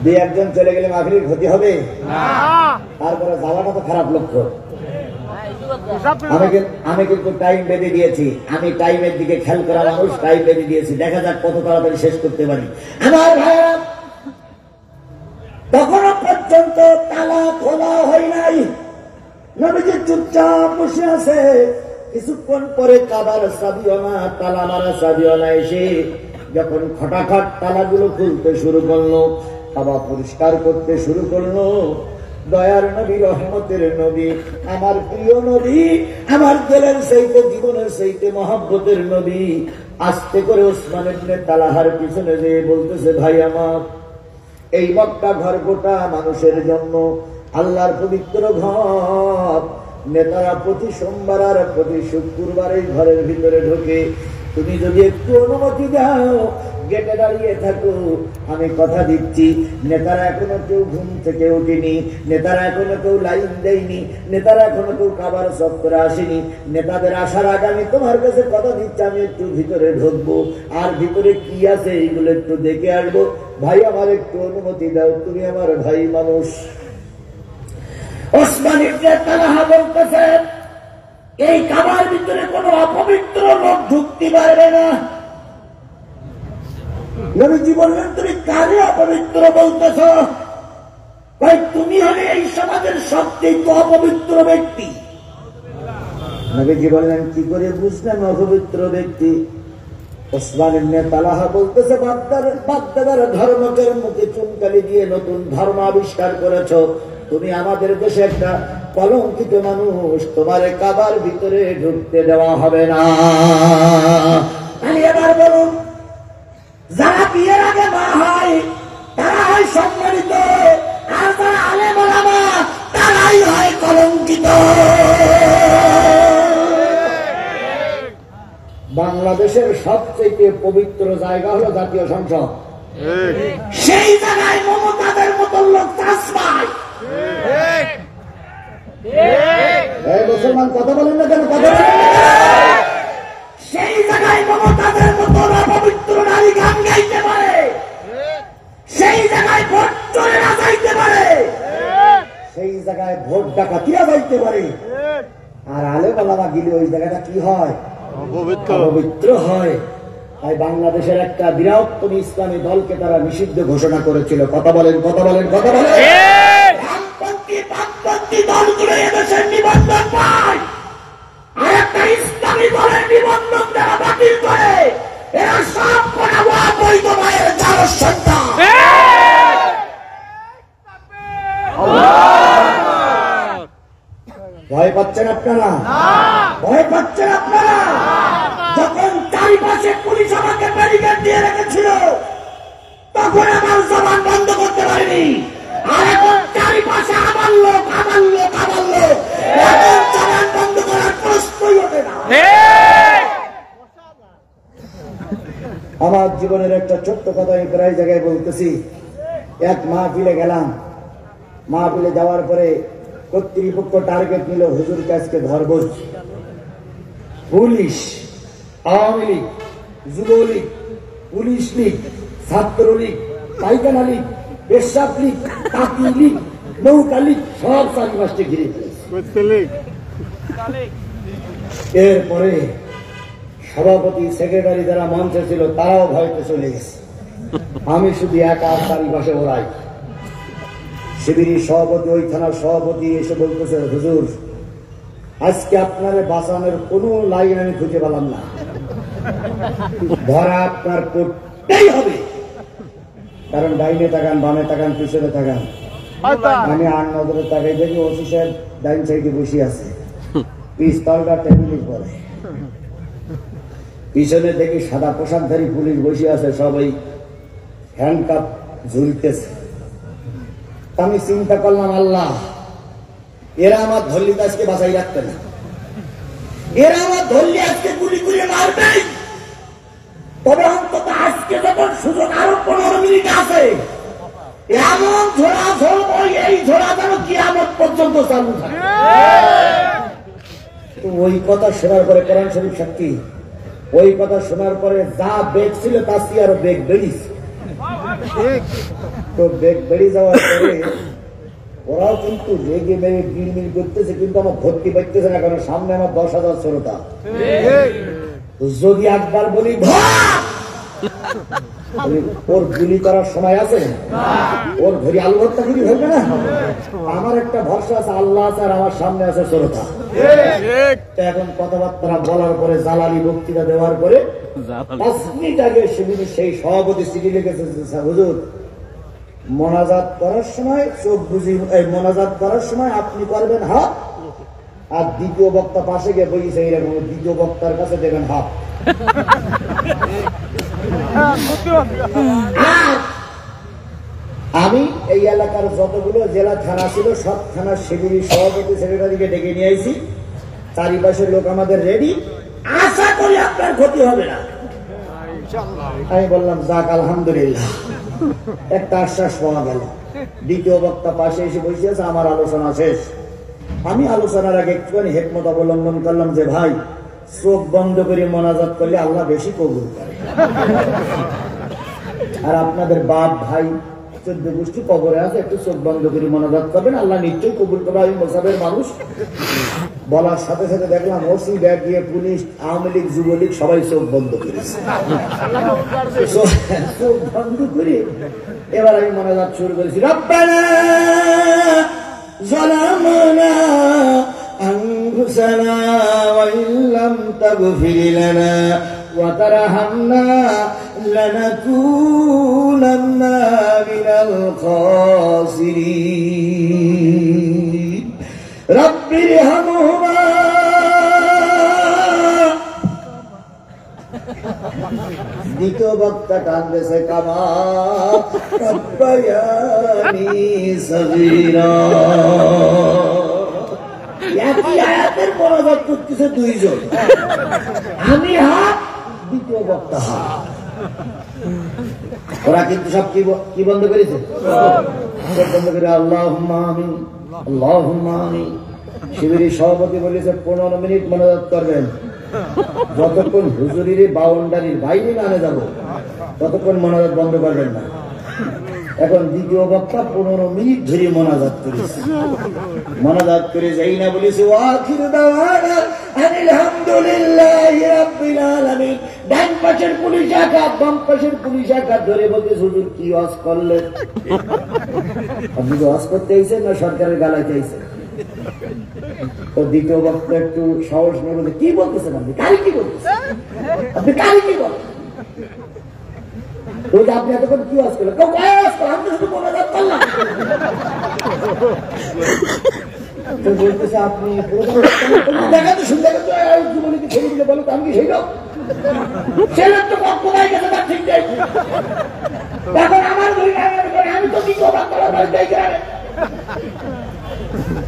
দুই একজন চলে গেলে মাহফিলের ক্ষতি হবে? তারপরে যাওয়াটা তো খারাপ লক্ষণ। আমি কিন্তু টাইম বেঁধে দিয়েছি, আমি টাইমের দিকে খেয়াল করা মানুষ, টাইম বেঁধে দিয়েছি। দেখা যাক কত তাড়াতাড়ি শেষ করতে পারি। আমার ভাইরা, তখনও পর্যন্ত তালা খোলা হয় নাই। নবীজি চুপচাপ বসে আছে। কিছুক্ষণ পরে কাবার চাবিওয়ালা, তালা মারা চাবিওয়ালা এসে যখন খটাখট তালাগুলো খুলতে শুরু করলো, কাবা পরিষ্কার করতে শুরু করলো, দয়ার নবী, রহমতের নবী, আমার প্রিয় নবী, আমার দিলের চাইতে জীবনের চাইতে মহব্বতের নবী আস্তে করে ওসমান ইবনে তালহার পিছনে যেয়ে বলতেছে, ভাই আমার, এই মক্কা ঘর গোটা মানুষের জন্য আল্লাহর পবিত্র ঘর। নেতারা প্রতি সোমবার আর প্রতি শুক্রবার এই ঘরের ভিতরে ঢোকে। তুমি যদি একটু অনুমতি দাও, গেটে দাঁড়িয়ে থাকো, আমি কথা দিচ্ছি, নেতারা এখনো কেউ ঘুম থেকে ওঠেনি, নেতারা এখনো কেউ লাইন দেয়নি, নেতারা এখনো কেউ কাবার চক্করে আসেনি। নেতাদের আসার আগে আমি তোমার কাছে কথা দিচ্ছি, আমি একটু ভিতরে ঢুকবো, আর ভিতরে কি আছে এইগুলো একটু দেখে আসবো। ভাই আমার একটু অনুমতি দাও, তুমি আমার ভাই মানুষ। ওসমান ইবনে তালহা বলতেছেন, এই কাবার ভিতরে কোনো অপবিত্র লোক ঢুকতে পারবে না। নবীজি বললেন, তুমি কারে অপবিত্র বলতেছ? ভাই, তুমি হলে এই সমাজের সবচেয়ে অপবিত্র ব্যক্তি। নবীজি বললেন, কি করে বুঝলেন অপবিত্র ব্যক্তি? ওসমান ইবনে তালহা বলতেছে, বাগদাদের ধর্মকের মুখে চুনকালি দিয়ে নতুন ধর্ম আবিষ্কার করেছ। তুমি আমাদের দেশে একটা কলঙ্কিত মানুষ, তোমার কাবার ভিতরে ঢুকতে দেওয়া হবে না। আমি এবার বলুন, যারা বিয়ের আগে মা হয় তারা হয় সম্মানিত, আর যারা আলেম ওলামা তারাই হয় কলঙ্কিত। বাংলাদেশের সবচেয়ে পবিত্র জায়গা হলো জাতীয় সংসদ। সেই জায়গায় মমতাদের মতো লোক চাষ পায়। মুসলমান কথা বলেন না কেন? কথা বলেন। সেই জায়গায় মমতাদের মতো অপবিত্র নারী গান গাইতে পারে, সেই জায়গায় ভোট চোরেরা যাইতে পারে, সেই জায়গায় ভোট ডাকাতিরা যাইতে পারে। আর আলেম ওলামা গেলে ওই জায়গাটা কি হয়? অপবিত্র হয়। তাই বাংলাদেশের একটা বৃহত্তম ইসলামী দলকে তারা নিষিদ্ধ ঘোষণা করেছিল। কথা বলেন, কথা বলেন, কথা বলেন। বামপন্থী দলগুলো এদেশের নিবন্ধন পায়, আর একটা ইসলামী দলের নিবন্ধন যারা বাতিল করে, এরা সব কটা অবৈধ মায়ের জারজ সন্তান। ভয় পাচ্ছেন আপনারা? ভয় পাচ্ছেন আপনারা? যখন চারিপাশে পুলিশ আমাকে ব্যারিকেড দিয়ে রেখেছিল, তখন তখন আমার জবান বন্ধ করতে পারিনি। আর এখন চারিপাশে আমার লোক, আমার লোক, আমার লোক, এখন জবান বন্ধ করার প্রশ্নই ওঠে না। আমার জীবনের একটা ছোট্ট কথা আমি প্রায় জায়গায় বলতেছি। এক মাহফিলে গেলাম, মাহফিলে যাওয়ার পরে কর্তৃপক্ষ টার্গেট নিল, হুজুরকে আজকে ধরবো। পুলিশ, আওয়ামী লীগ, যুবলীগ, পুলিশ লীগ, ছাত্রলীগ, পাইখানা লীগ, পেশাব লীগ, তাঁতি লীগ, নৌকা লীগ সব চারিপাশে ঘিরে ফেলেছে। এরপরে সভাপতি, সেক্রেটারি যারা মঞ্চে ছিল তারাও ভয়তে চলে গেছে। আমি শুধু একা চারিপাশে ওরাই। শিবিরের সভাপতি, ওই থানার সভাপতি এসে বলতেছে, হুজুর আজকে আপনার বাঁচানোর কোন লাইন আমি খুঁজে পেলাম না, ধরা আপনার করতেই হবে। কারণ ডাইনে তাকান, বামে তাকান, পিছনে তাকান। আমি আর নজরে তাকাই দেখি ওসি সাহেব ডাইন সাইডে বসে আছে, পিস্তলটা টেবিলের পরে। পিছনে দেখি সাদা পোশাকধারী পুলিশ বসে আছে, সবাই হ্যান্ডকাপ ঝুলতেছে। আমি চিন্তা করলাম, আল্লাহ এরা আমার ধরলি আজকে বাঁচাই রাখতে না, এরা আমার ধরলি আজকে গুলি করে মারবে। তবে অন্তত আজকে যখন সুযোগ আরো 15 মিনিট আছে, এমন ঝোড়া ঝোড়, এই ঝোড়া যেন কিয়ামত পর্যন্ত চালু থাকে। তো ওই কথা শোনার পরে কোরআন শরীফ সাক্ষী, ওই কথা শোনার পরে যা বেগ ছিল তার চেয়ে আরো বেগ বেড়িয়েছে। তো বেগ বেড়ে যাওয়ার পরে ওরাও কিন্তু রেগে মেগে গিলমিল করতেছে, কিন্তু আমার ভর্তি পাইতেছে না, কারণ সামনে আমার 10,000 শ্রোতা। যদি একবার বলি ওর গুলি করার সময় আছে, ওর ঘড়ি আলু ভর্তা গুলি হইবে না। আমার একটা ভরসা আছে, আল্লাহ আছে, আর আমার সামনে আছে শ্রোতা। এখন কথাবার্তা বলার পরে, জালালি বক্তৃতা দেওয়ার পরে 5 মিনিট আগে শিবিরের সেই সভাপতি চিঠি লিখেছে, হুজুর মোনাজাত করার সময় চোখ বুঝি, মোনাজাত করার সময় আপনি করবেন হাত, আর দ্বিতীয় বক্তা পাশে গিয়ে বইছে এরকম, দ্বিতীয় বক্তার কাছে দেবেন হাত। আমি এই এলাকার যতগুলো জেলা থানা ছিল সব থানার শিবিরের সভাপতি, সেক্রেটারিকে ডেকে নিয়ে আইছি। চারিপাশের লোক আমাদের রেডি, আশা করি আপনার ক্ষতি হবে না। আমি বললাম যাক আলহামদুলিল্লাহ, একটা আশ্বাস পাওয়া গেল। দ্বিতীয় বক্তা পাশে এসে বসে আছে, আমার আলোচনা শেষ। আমি আলোচনার আগে একটুখানি হেকমত অবলম্বন করলাম যে ভাই, চোখ বন্ধ করে মোনাজাত করলে আল্লাহ বেশি কবুল করে। আর আপনাদের বাপ ভাই 14 গোষ্ঠী কবরে আছে, একটু চোখ বন্ধ করে মোনাজাত করবেন, আল্লাহ নিশ্চয়ই কবুল করবে। আমি মোসাবের মানুষ। বলার সাথে সাথে দেখলাম ওসি, ব্যাগ দিয়ে পুলিশ, আওয়ামী লীগ, যুবলীগ সবাই চোখ বন্ধ করেছে। চোখ বন্ধ করে এবার আমি মোনাজাত শুরু করেছি। রব্বানা যালামনা আনফুসানা ওয়া ইল্লাম তাগফির লানা ওয়া তারহামনা লানাকুনান্না মিনাল খাসিরিন। রব্বিরহামহুমা দ্বিতীয় বক্তা কান্দেছে, কামা রব্বায়ানি সগীরা। একই আয়াতের মোনাজাত করতেছে দুইজন, আমি হাত, দ্বিতীয় বক্তা হাত। ওরা কিন্তু সব কি বন্ধ করেছে? বন্ধ করে আল্লাহুম্মা আমিন, আল্লাহুম্মা আমিন। শিবিরের সভাপতি বলেছে 15 মিনিট মোনাজাত করবেন, যতক্ষণ হুজুরির বাউন্ডারির বাইরে না যাব ততক্ষণ মোনাজাত বন্ধ করবেন না। এখন দ্বিতীয় বক্তা 15 মিনিট ধরে মোনাজাত করেছে। মোনাজাত করে যাই না বলেছে ওয়াখিরু দাওয়ানা আলহামদুলিল্লাহি রাব্বিল আলামিন। ডান পাশের পুলিশ শাখা, বাম পাশের পুলিশ শাখা ধরে বলতে, হুজুর কি ওয়াজ করলেন? আপনি তো ওয়াজ করতে আইছেন না সরকারের গালায় চাইছেন? তো দ্বিতীয় বক্তা একটু সাহস নিয়ে বলতে, কি বলতেছেন আপনি? কারি কি বলতেছেন? আপনি কারি কি বলেন? আপনি এতক্ষণ কি ওয়াজ করলেন? আমি তো শুধু মোনাজাত করলাম। তো বলতেছে আপনি দেখাতে শুনতে জীবনীকে ছেড়ে দিলে বলো, আমি কি সেই লোক? ছেলের তো কোথায় গেছে তার ঠিক নেই। এখন আমার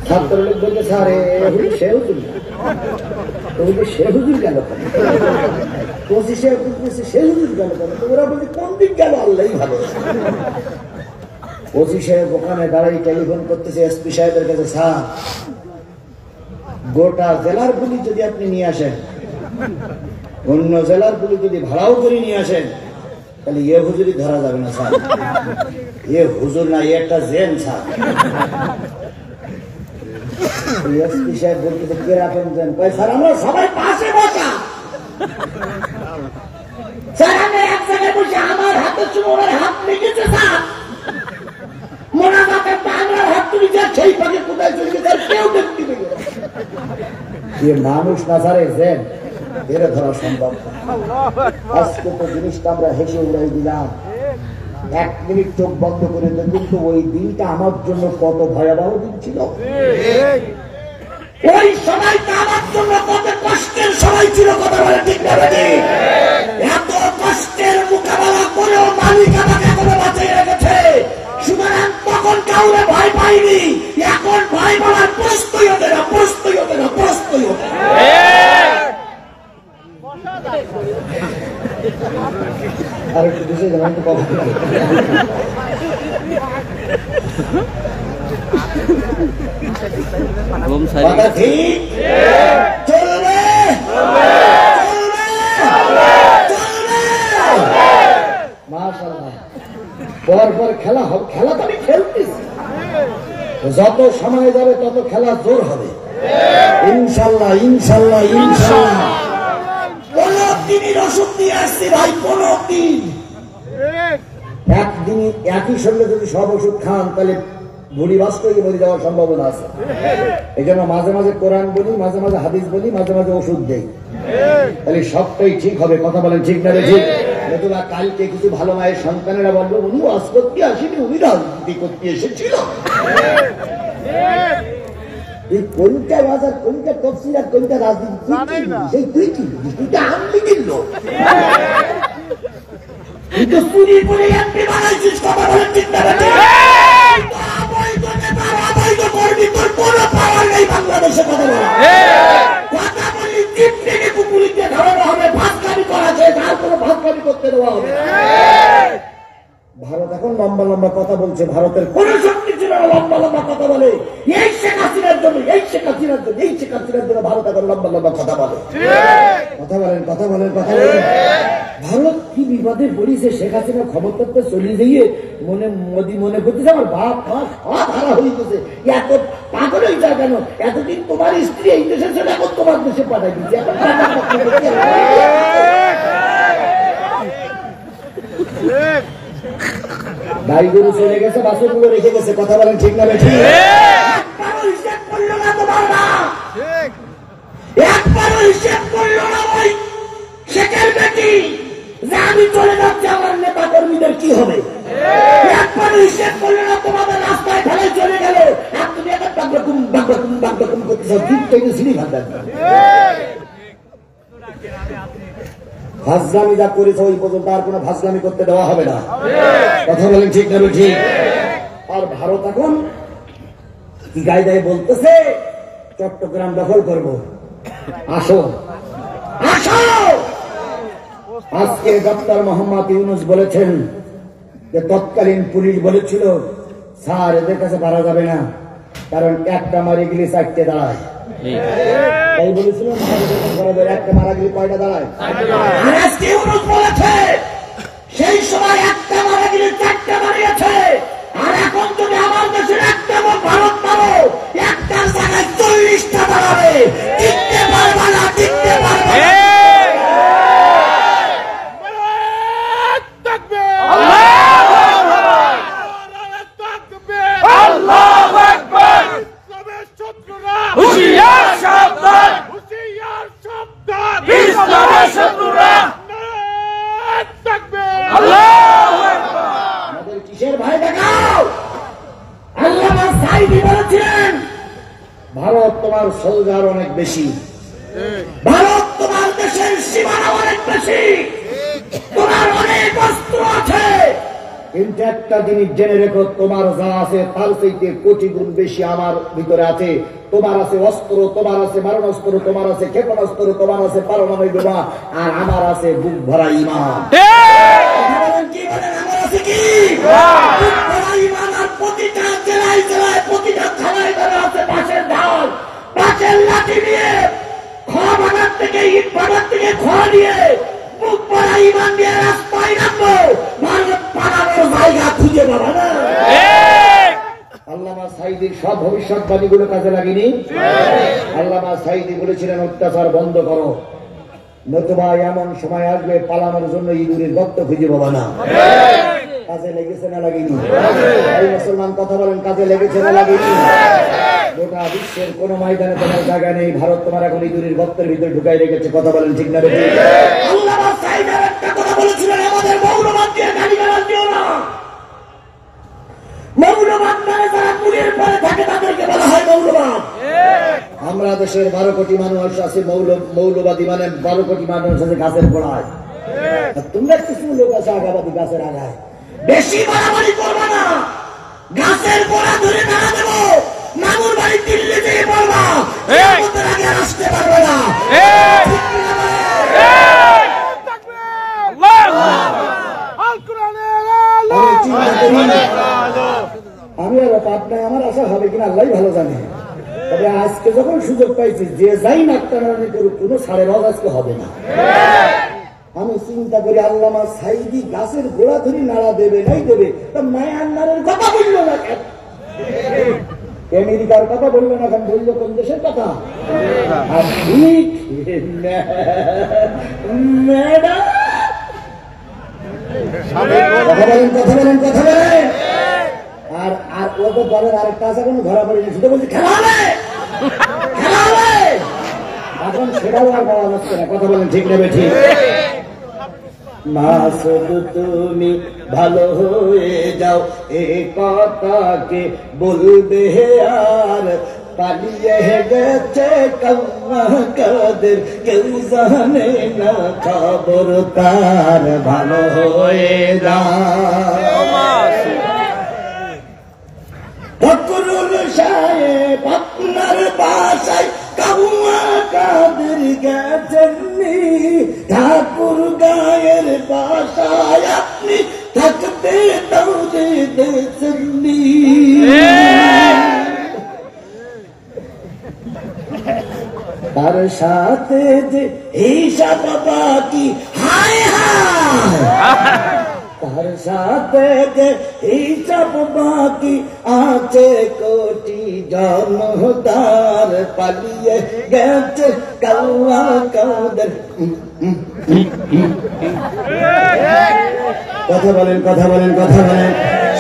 ছাত্রলোক বলতে স্যার সে হুজুর সে হুজুর গেল 25 এপ্রিল সে হুজুর গেল তো ওরা বলছে কোন দিক গেল আল্লাহ ভালো। 25 ওখানে দাঁড়াই টেলিফোন করতেছে এসপি সাহেবের কাছে, স্যার গোটা জেলার পুলিশ যদি আপনি নিয়ে আসেন, অন্য জেলার পুলিশ যদি ভাড়াও করে নিয়ে আসেন, তাহলে এ হুজুরি ধরা যাবে না স্যার, এ হুজুর না, একটা জেন স্যার। এসপি সাহেব বলতেছে কে রাখেন জেন? স্যার আমরা সবাই পাশে বসা, স্যার আমি এক জায়গায় বসে আমার হাতে ওনার হাত লেগেছে স্যার, মোনাজাতের বাংলার হাত তুলি যা সেই পাখি কোথায় চলে গেছে কেউ দেখতে পেল এ মানুষ না স্যার, জেন এরা ধরা সম্ভব না। আজকে তো জিনিসটা আমরা হেসে উড়াই দিলাম, 1 মিনিট চোখ বন্ধ করে দেখুন তো ওই দিনটা আমার জন্য কত ভয়াবহ দিন ছিল। ওই সময়টা আমার জন্য কত কষ্টের সময় ছিল, কথা বলে ঠিক না? এত কষ্টের মোকাবেলা করেও মালিক আমাকে এখনো বাঁচিয়ে রেখেছে। সুতরাং তখন কাউরে ভয় পাইনি, এখন ভয় পাওয়ার প্রস্তুতি হতে না, প্রস্তুতি হতে না, প্রস্তুতি হতে না। আর একটু দেশে যাবেন তো কখন পর খেলা হবে, খেলা তো আমি খেলতেছি, যত সময় যাবে তত খেলা জোর হবে ইনশাল্লাহ, ইনশাল্লাহ, ইনশাল্লাহ। কোনদিন ওষুধ নিয়ে আসছি ভাই, কোনদিন একদিন একই সঙ্গে যদি সব ওষুধ খান তাহলে ভুড়ি বাস করে মরে যাওয়ার সম্ভাবনা আছে। এই জন্য মাঝে মাঝে কোরআন বলি, মাঝে মাঝে হাদিস বলি, মাঝে মাঝে ওষুধ দেই, তাহলে সবটাই ঠিক হবে। কথা বলেন ঠিক না? ঠিক। নতুবা কালকে কিছু ভালো মায়ের সন্তানেরা বলবো উনি ওয়াজ করতে আসেনি, উনি রাজনীতি করতে এসেছিল। এই কোনটা বাজার, কোনটা তফসিল আর কোনটা রাজনীতি, সেই তুই কি তুইটা আনলি কিনল, তুই তো চুরি করে এমপি বানাইছিস। কথা বলেন ঠিক না? বাংলাদেশে কথা বলা কথা বলি টিপটিপি কুকুরিকে ধরানো হবে, ভাতকারি করা যায়, আর কোনো ভাতকারি করতে দেওয়া হবে। ভারত এখন লম্বা লম্বা কথা বলছে, ভারতের কোন শক্তি ছিল না লম্বা লম্বা কথা বলে। এই শেখ হাসিনার জন্য, এই শেখ হাসিনার জন্য, এই শেখ হাসিনার জন্য ভারত এখন লম্বা লম্বা কথা বলে। কথা বলেন, কথা বলেন, কথা বলেন। ভারত কি বিপদে পড়িছে, শেখ হাসিনা ক্ষমতাতে চলে গিয়ে মনে মোদী মনে করতেছে আমার বাপ হারা হয়ে গেছে। এত পাগল হয়ে যায় কেন? এতদিন তোমার স্ত্রী এই দেশে ছিল, এখন তোমার দেশে পাঠাই দিচ্ছে। এখন গাড়ি গরু চলে গেছে, বাসন গুলো রেখে গেছে। কথা বলেন ঠিক না? ঠিক। হিসেব করলো না তোমার না, একবারও হিসেব করলো না ওই শেখের বেটি যে আমি চলে যাচ্ছি, আমার নেতা কর্মীদের কি হবে। একবারও হিসেব করলো না, তোমাদের রাস্তায় ফেলে চলে গেল, আর তুমি এখন বাগরকুম বাগরকুম বাগরকুম করতেছ। জিপ থেকে সিঁড়ি ভাঙা ফাজলামি যা করেছে ওই পর্যন্ত আর কোন ফাজলামি করতে দেওয়া হবে না। কথা বলেন ঠিক না? ঠিক। আর ভারত এখন কি গায়ে গায়ে বলতেছে চট্টগ্রাম দখল করব, আসো আসো। আজকে ডক্টর মোহাম্মদ ইউনূস বলেছেন যে তৎকালীন পুলিশ বলেছিল স্যার এদের কাছে পারা যাবে না, কারণ একটা মারি গেলে 4টে দাঁড়ায়। তাই বলেছিল একটা মারা গেলে কয়টা দাঁড়ায়? সেই সময় একটা মারা গেলে 4টে দাঁড়িয়েছে। আর এখন যদি আমার দেশের একটা ভারত মারো, একটার জায়গায় 40টা দাঁড়াবে। টিকতে পারবে না, টিকতে পারবে না। ভারত তোমার সোলজার অনেক বেশি, ভারত তোমার দেশের সীমানা অনেক বেশি, তোমার অনেক অস্ত্র আছে, কিন্তু একটা জিনিস জেনে রেখো, তোমার যা আছে তার চাইতে কোটি গুণ বেশি আমার ভিতরে আছে। তোমার আছে অস্ত্র, তোমার আছে মারণাস্ত্র, তোমার আছে ক্ষেপণাস্ত্র, তোমার আছে পারমাণবিক বোমা, আর আমার আছে বুক ভরা ঈমান। কি বলেন? আমার আছে কি? বুক ভরা ঈমান। আর প্রতিটা জেলায় জেলায়, প্রতিটা থানায় থানায় আছে বাঁশের ঢাল, বাঁশের লাঠি নিয়ে, খোয়া বাগান থেকে, ইট বাগান থেকে খোয়া নিয়ে, বুক ভরা ঈমান নিয়ে রাস্তায় নামবো। ভারত পালানোর জায়গা খুঁজে পাবা না। আল্লামা সাঈদীর সব ভবিষ্যৎবাণী গুলো কাজে লাগেনি। আল্লামা সাঈদী বলেছিলেন, অত্যাচার বন্ধ করো, নতুবা এমন সময় আসবে পালানোর জন্য ইঁদুরের গর্ত খুঁজে পাবা না। কাজে লেগেছে না লাগেনি? এই মুসলমান কথা বলেন, কাজে লেগেছে না লাগেনি? গোটা বিশ্বের কোন ময়দানে তোমার জায়গা নেই, ভারত তোমার এখন ইঁদুরের গর্তের ভিতরে ঢুকাই রেখেছে। কথা বলেন ঠিক না? আল্লামা সাঈদ একটা কথা বলেছিলেন, আমাদের মৌলবাদ দিয়ে গালিগালাজ দিও না। মৌলবাদ মানে যারা পুরীর পরে থাকে তাদেরকে বলা হয় মৌলবাদ। আমরা দেশের 12 কোটি মানুষ আছে মৌলবাদী, মানে 12 কোটি মানুষ আছে গাছের গোড়ায়। তোমরা কিছু লোক আছে আগাবাদী গাছের আগায়। বেশি বাড়াবাড়ি করবা না, গাছের গোড়া ধরে নাড়া দেবো, মামুর বাড়ি দিল্লি থেকে বলবা কিয়ামতের আগে আর আসতে পারবে না। আমি আর আপনার আমার আশা হবে কিনা আল্লাহ ভালো জানে। তবে আজকে যখন সুযোগ পাইছি, যে যাই নাট্টানি করুক, কোনো সাড়ে রজ আজকে হবে না। আমি চিন্তা করি, আল্লামা সাঈদী গাছের গোড়া ধরে নাড়া দেবে নাই দেবে, তা মায়ানমারের কথা বললো না কেন? আমেরিকার কথা বললো না কেন? বললো কোন দেশের কথা? কথা বলেন কথা বলেন। আর আর ও তো বলেন আরেকটা আছে, কোনো ধরা পড়েনি, শুধু বলছি খেলা হবে খেলা হবে। এখন সেটাও আর বলা যাচ্ছে না। কথা বলেন ঠিক নেবে ঠিক? মাসুদ তুমি ভালো হয়ে যাও, এ কথাকে বলবে আর পালিয়ে গেছে কান্না কাদের, কেউ জানে না খবর তার, ভালো হয়ে যাও। ফকরুল সাহেব আপনার বাসায় কাউয়া কাদের গেছেননি, ঠাকুর গায়ের বাসায় আপনি থাকতে দৌড়ে দিয়েছেননি। তার সাথে যে হিসাব বাকি, হায় হায়, তার সাথে যে হিসাব বাকি আছে কোটি জনতার, পালিয়ে গেছে কাউয়া কাদের। কথা বলেন কথা বলেন কথা বলেন।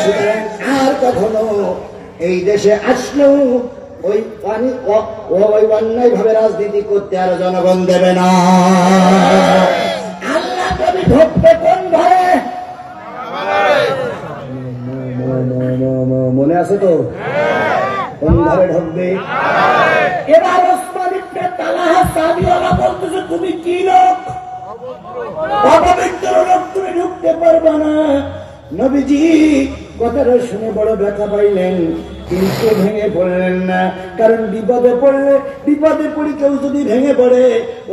সুতরাং আর কখনো এই দেশে আসলো ওই অন্যায় ভাবে রাজনীতি করতে আর জনগণ দেবে না। আল্লাহ কবি ঢুকবে কোন ঘরে? মনে আছে তো? কোন ঘরে ঢুকবে? এবার ওসমান ইবনে তালহা সাহাবীরা বলতেছে, তুমি কি লোক? অপবিত্র লোক, তুমি ঢুকতে পারবে না। নবীজি কথাটা শুনে বড় ব্যথা পাইলেন, কিন্তু ভেঙে পড়লেন না। কারণ বিপদে পড়ে কেউ যদি ভেঙে পড়ে,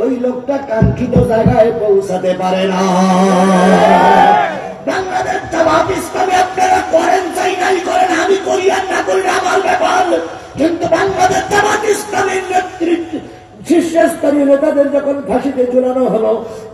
ওই লোকটা কাঙ্ক্ষিত জায়গায় পৌঁছাতে পারে না। বাংলাদেশ জামাত ইসলামী আপনারা করেন চাই নাই করেন, আমি করি আর না করি আমার ব্যাপার, কিন্তু বাংলাদেশ জামাত ইসলামীর নেতৃত্ব শীর্ষস্থানীয় নেতাদের যখন ফাঁসিতে ঝুলানো হলো,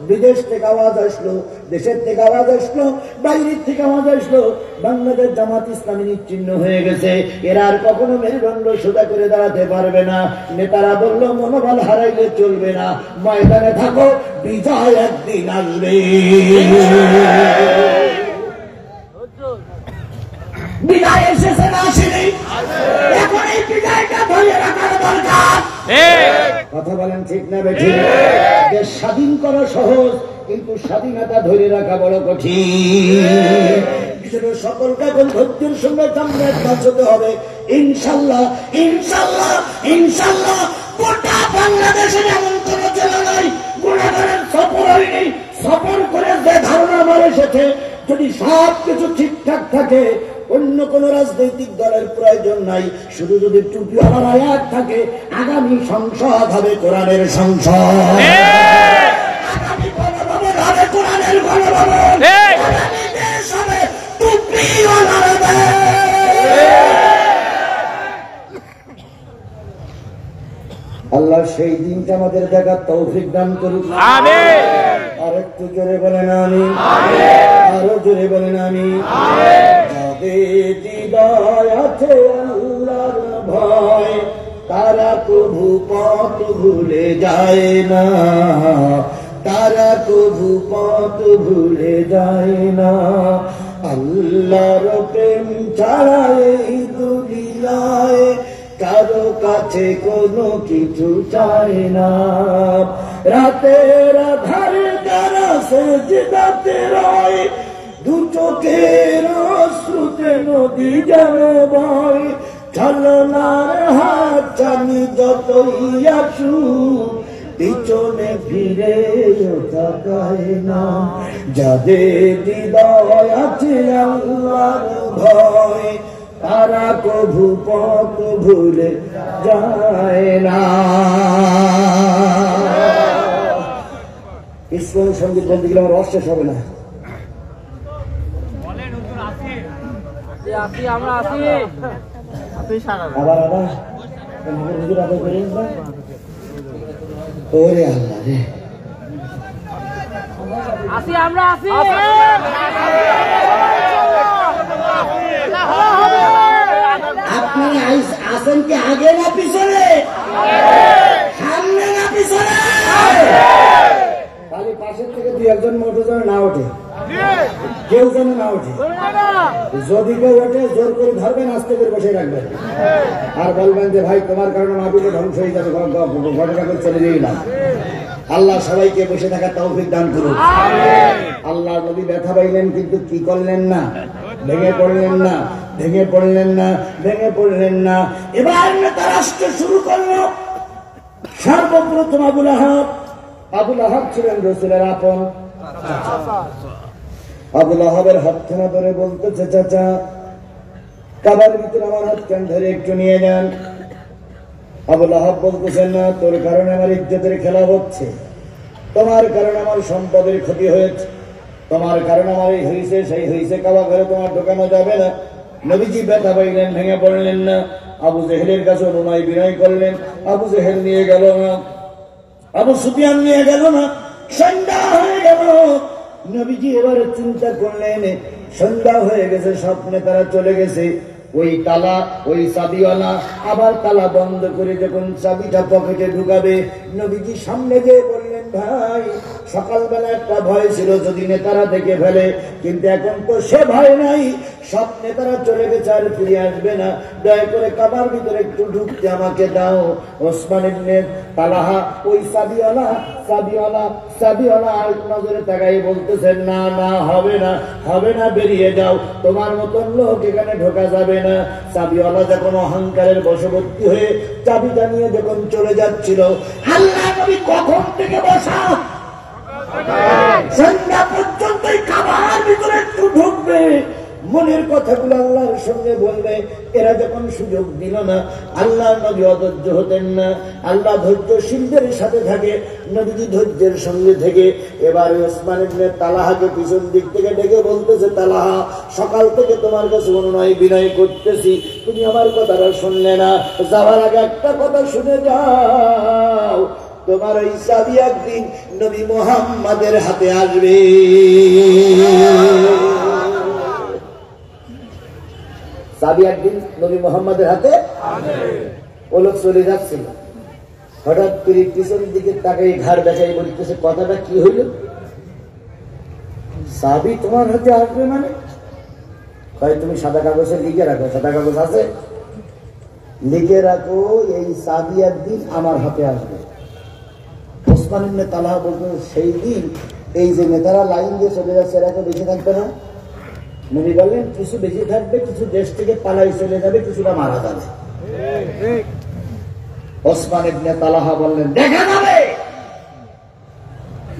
বিদেশ থেকে আওয়াজ আসলো, দেশের থেকে আওয়াজ আসলো, বাইরের থেকে আওয়াজ আসলো, বাংলাদেশ জামাত ইসলামী নিশ্চিহ্ন হয়ে গেছে, এরা আর কখনো মেরুদণ্ড সোজা করে দাঁড়াতে পারবে না। নেতারা বলল, মনোবল হারাইলে চলবে না, ময়দানে থাকো, বিজয় একদিন আসবে। বিজয় এসেছে না আসেনি? এখন এই বিজয়টা ধরে রাখার দরকার। কথা বলেন ঠিক না বেঠিক? দেশ স্বাধীন করা সহজ, কিন্তু স্বাধীনতা ধরে রাখা বড় কঠিন। সকলকে এখন ধৈর্যের সঙ্গে সামনে পৌঁছতে হবে। ইনশাল্লাহ ইনশাল্লাহ ইনশাল্লাহ গোটা বাংলাদেশের এমন কোন জেলা নাই গুণাগারের সফর হয়নি। সফর করে যে ধারণা আমার এসেছে, যদি সব কিছু ঠিকঠাক থাকে, অন্য কোন রাজনৈতিক দলের প্রয়োজন নাই, শুধু যদি টুপিওয়ালার আয়াত থাকে, আগামী সংসদ হবে কোরআনের সংসদ, আগামী গণভবন হবে কোরআনের গণভবন, আগামী দেশ হবে টুপিওয়ালার দেশ। আল্লাহ সেই দিনটা আমাদের দেখার তৌফিক দান করুক, আমিন। আর একটু জোরে বলেন আমিন, আরো জোরে বলেন আমিন। যাদের হৃদয় আছে আল্লাহর ভয়, তারা কভু পথ ভুলে যায় না, তারা কভু পথ ভুলে যায় না। আল্লাহর প্রেম ছাড়া এই দুনিয়ায় কারো কাছে কোনো কিছু চায় না। রাতের আধারে যারা সেজদাতে রয়, দু চোখের অশ্রুতে নদী যেন বয়, ছলনার হাত চানি যতই আসুক, পিছনে ফিরে তাকায় না। যাদের হৃদয় আছে আল্লাহর ভয়, তারা কভু পথ ভুলে যায় না। ইসলামের সঙ্গীত বলতে গেলে আমার অশেষ হবে না। আবার আবার হুজুর আদায় করেন না। ওরে আল্লাহ রে, আমরা আসি। আপনারা আসেন কি আগে না পিছনে, সামনে না পিছনে? খালি পাশের থেকে দুই একজন মোটর যেন না ওঠে, কেউ যেন না ওঠে। যদি কেউ ওঠে জোর করে ধরবেন, আস্তে করে বসে রাখবেন, আর বলবেন যে ভাই তোমার কারণে মাহফিলটা ধ্বংস হয়ে যাবে, ঘটনা করে চলে যাই না। আল্লাহ সবাইকে বসে থাকার তৌফিক দান করুন। আল্লাহ নবী ব্যথা পাইলেন, কিন্তু কি করলেন না, ভেঙে পড়লেন না, ভেঙে পড়লেন না, ভেঙে পড়লেন না। এবার নেতা রাষ্ট্র শুরু করলো। সর্বপ্রথম আবুল আহাব। আবুল আহাব ছিলেন রাসূলের আপন। আবুল আহাবের হাতখানা ধরে বলতেছে, চাচা কাবার ভিতরে আমার হাতখান ধরে একটু নিয়ে যান। আবুল আহাব বলতেছেন, না, তোর কারণে আমার ইজ্জতের খেলা হচ্ছে, তোমার কারণে আমার সম্পদের ক্ষতি হয়েছে, তোমার কারণে আমার এই হয়েছে সেই হয়েছে, কাবা ঘরে তোমার ঢোকানো যাবে না। নবীজি ব্যথা পাইলেন, ভেঙে পড়লেন না। আবু জেহেলের কাছে অনুনয় বিনয় করলেন, আবু জেহেল নিয়ে গেল না, আবু সুফিয়ান নিয়ে গেল না। সন্ধ্যা হয়ে গেল। নবীজি এবারে চিন্তা করলেন, সন্ধ্যা হয়ে গেছে, স্বপ্নে তারা চলে গেছে। ওই তালা, ওই চাবিওয়ালা আবার তালা বন্ধ করে যখন চাবিটা পকেটে ঢুকাবে, নবীজি সামনে গিয়ে বললেন, ভাই সকালবেলা একটা ভয় ছিল যদি নেতারা দেখে ফেলে, কিন্তু এখন তো সে ভয় নাই, সব নেতারা চলে গেছে, আর ফিরে আসবে না, দয়া করে কাবার ভিতরে একটু ঢুকতে আমাকে দাও। ওসমান ইবনে তালহা ওই চাবিওয়ালা আর নজরে তাকাই বলতেছেন, না না, হবে না, হবে না, বেরিয়ে যাও, তোমার মতন লোক এখানে ঢোকা যাবে না। চাবিওয়ালা যখন অহংকারের বশবর্তী হয়ে চাবিটা নিয়ে যখন চলে যাচ্ছিল, আল্লাহ নবী কখন থেকে বসা সন্ধ্যা পর্যন্ত খাবার ভিতরে একটু ঢুকবে, মনের কথাগুলো আল্লাহর সঙ্গে বলবে। এরা যখন সুযোগ দিল না, আল্লাহ নবী অধৈর্য হতেন না। আল্লাহ ধৈর্যশীলদের সাথে থাকে, নবীজি ধৈর্যের সঙ্গে থেকে এবার ওসমান ইবনে তালহাকে পিছন দিক থেকে ডেকে বলতেছে, তালহা সকাল থেকে তোমার কাছে অনুনয় বিনয় করতেছি, তুমি আমার কথাটা শুনলে না, যাওয়ার আগে একটা কথা শুনে যাও, তোমার এই চাবি একদিন নবী মুহাম্মাদের হাতে আসবে। চাবি একদিন নবী মুহাম্মাদের হাতে। ও লোক চলে যাচ্ছিল, হঠাৎ করে পিছন দিকে তাকাই ঘাড় দেখাই বলতেছে, কথাটা কি হইল? চাবি তোমার হাতে আসবে মানে? ভাই তুমি সাদা কাগজে লিখে রাখো, সাদা কাগজ আছে, লিখে রাখো, এই চাবি একদিন আমার হাতে আসবে। ওসমান ইবনে তালহা বলতো, সেই দিন এই যে নেতারা লাইন দিয়ে চলে যাচ্ছে, এরা তো বেঁচে থাকবে না। নবী বললেন, কিছু বেঁচে থাকবে, কিছু দেশ থেকে পালাই চলে যাবে, কিছুটা মারা যাবে। ওসমান ইবনে তালহা বললেন, দেখা যাবে।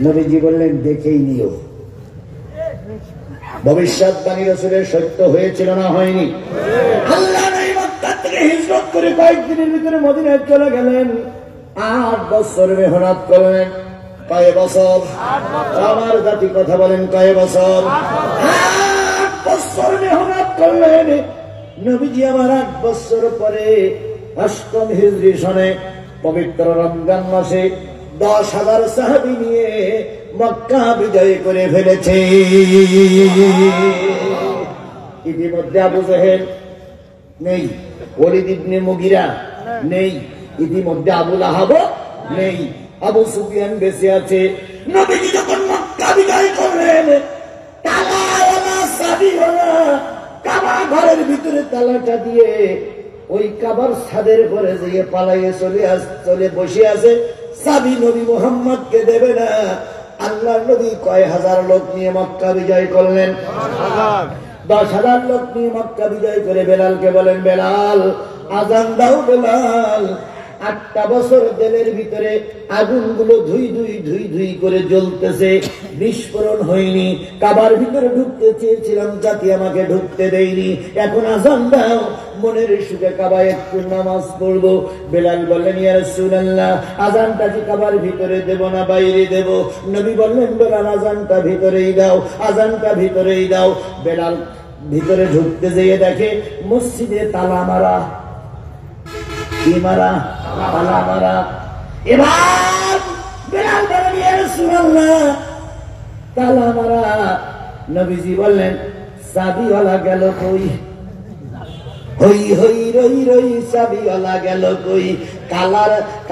নবীজি বললেন, দেখেই নিও। ভবিষ্যৎবাণী রাসূলের সত্য হয়েছিল না হয়নি? আল্লাহ নবী মক্কা থেকে হিজরত করে কয়েকদিনের ভিতরে মদিনায় চলে গেলেন। 8 বছর মেহনত করলেন। কয় বছর? আমার জাতি কথা বলেন, কয় বছর? 8 বছর মেহনত করলেন। নবীজি আমার 8 বছর পরে 8ম হিজরি সনে পবিত্র রমজান মাসে 10,000 সাহাবী নিয়ে মক্কা বিজয় করে ফেলেছে। ইতিমধ্যে আবু জেহেল নেই, ওলীদ ইবনে মুগিরা নেই, ইতিমধ্যে আবু লাহাব নেই, আবু সুফিয়ান বেঁচে আছে। নবীজি যখন মক্কা বিজয় করলেন, তালাওয়ালা চাবিওয়ালা কাবা ঘরের ভিতরে তালাটা দিয়ে ওই কাবার ছাদের পরে যেয়ে পালাইয়ে চলে বসে আছে। চাবি নবী মুহাম্মদকে দেবে না। আল্লাহ নবী কয় হাজার লোক নিয়ে মক্কা বিজয় করলেন? 10,000 লোক নিয়ে মক্কা বিজয় করে বেলালকে বলেন, বেলাল আজান দাও। বেলাল 8টা বছর দেলের ভিতরে আগুনগুলো ধুই ধুই করে জ্বলতেছে, বিস্ফোরণ হয়নি। কাবার ভিতরে ঢুকতে চেয়েছিলাম, জাতি আমাকে ঢুকতে দেয়নি। এখন আজান দাও, মনের সুখে কাবায় একটু নামাজ পড়বো। বেলাল বললেন, ইয়া রাসূলুল্লাহ, আজানটা কি কাবার ভিতরে দেব না বাইরে দেব? নবী বললেন, বেলাল আজানটা ভিতরেই দাও, আজানটা ভিতরেই দাও। বেলাল ভিতরে ঢুকতে যেয়ে দেখে মসজিদে তালা মারা। কি মারা? তালা মারা। এবার বেলাল বলেন, ইয়া রাসূলুল্লাহ, তালা মারা। নবীজি বললেন, চাবিওয়ালা গেল কই? হই হই রই রই চাবিওয়ালা গেল কই?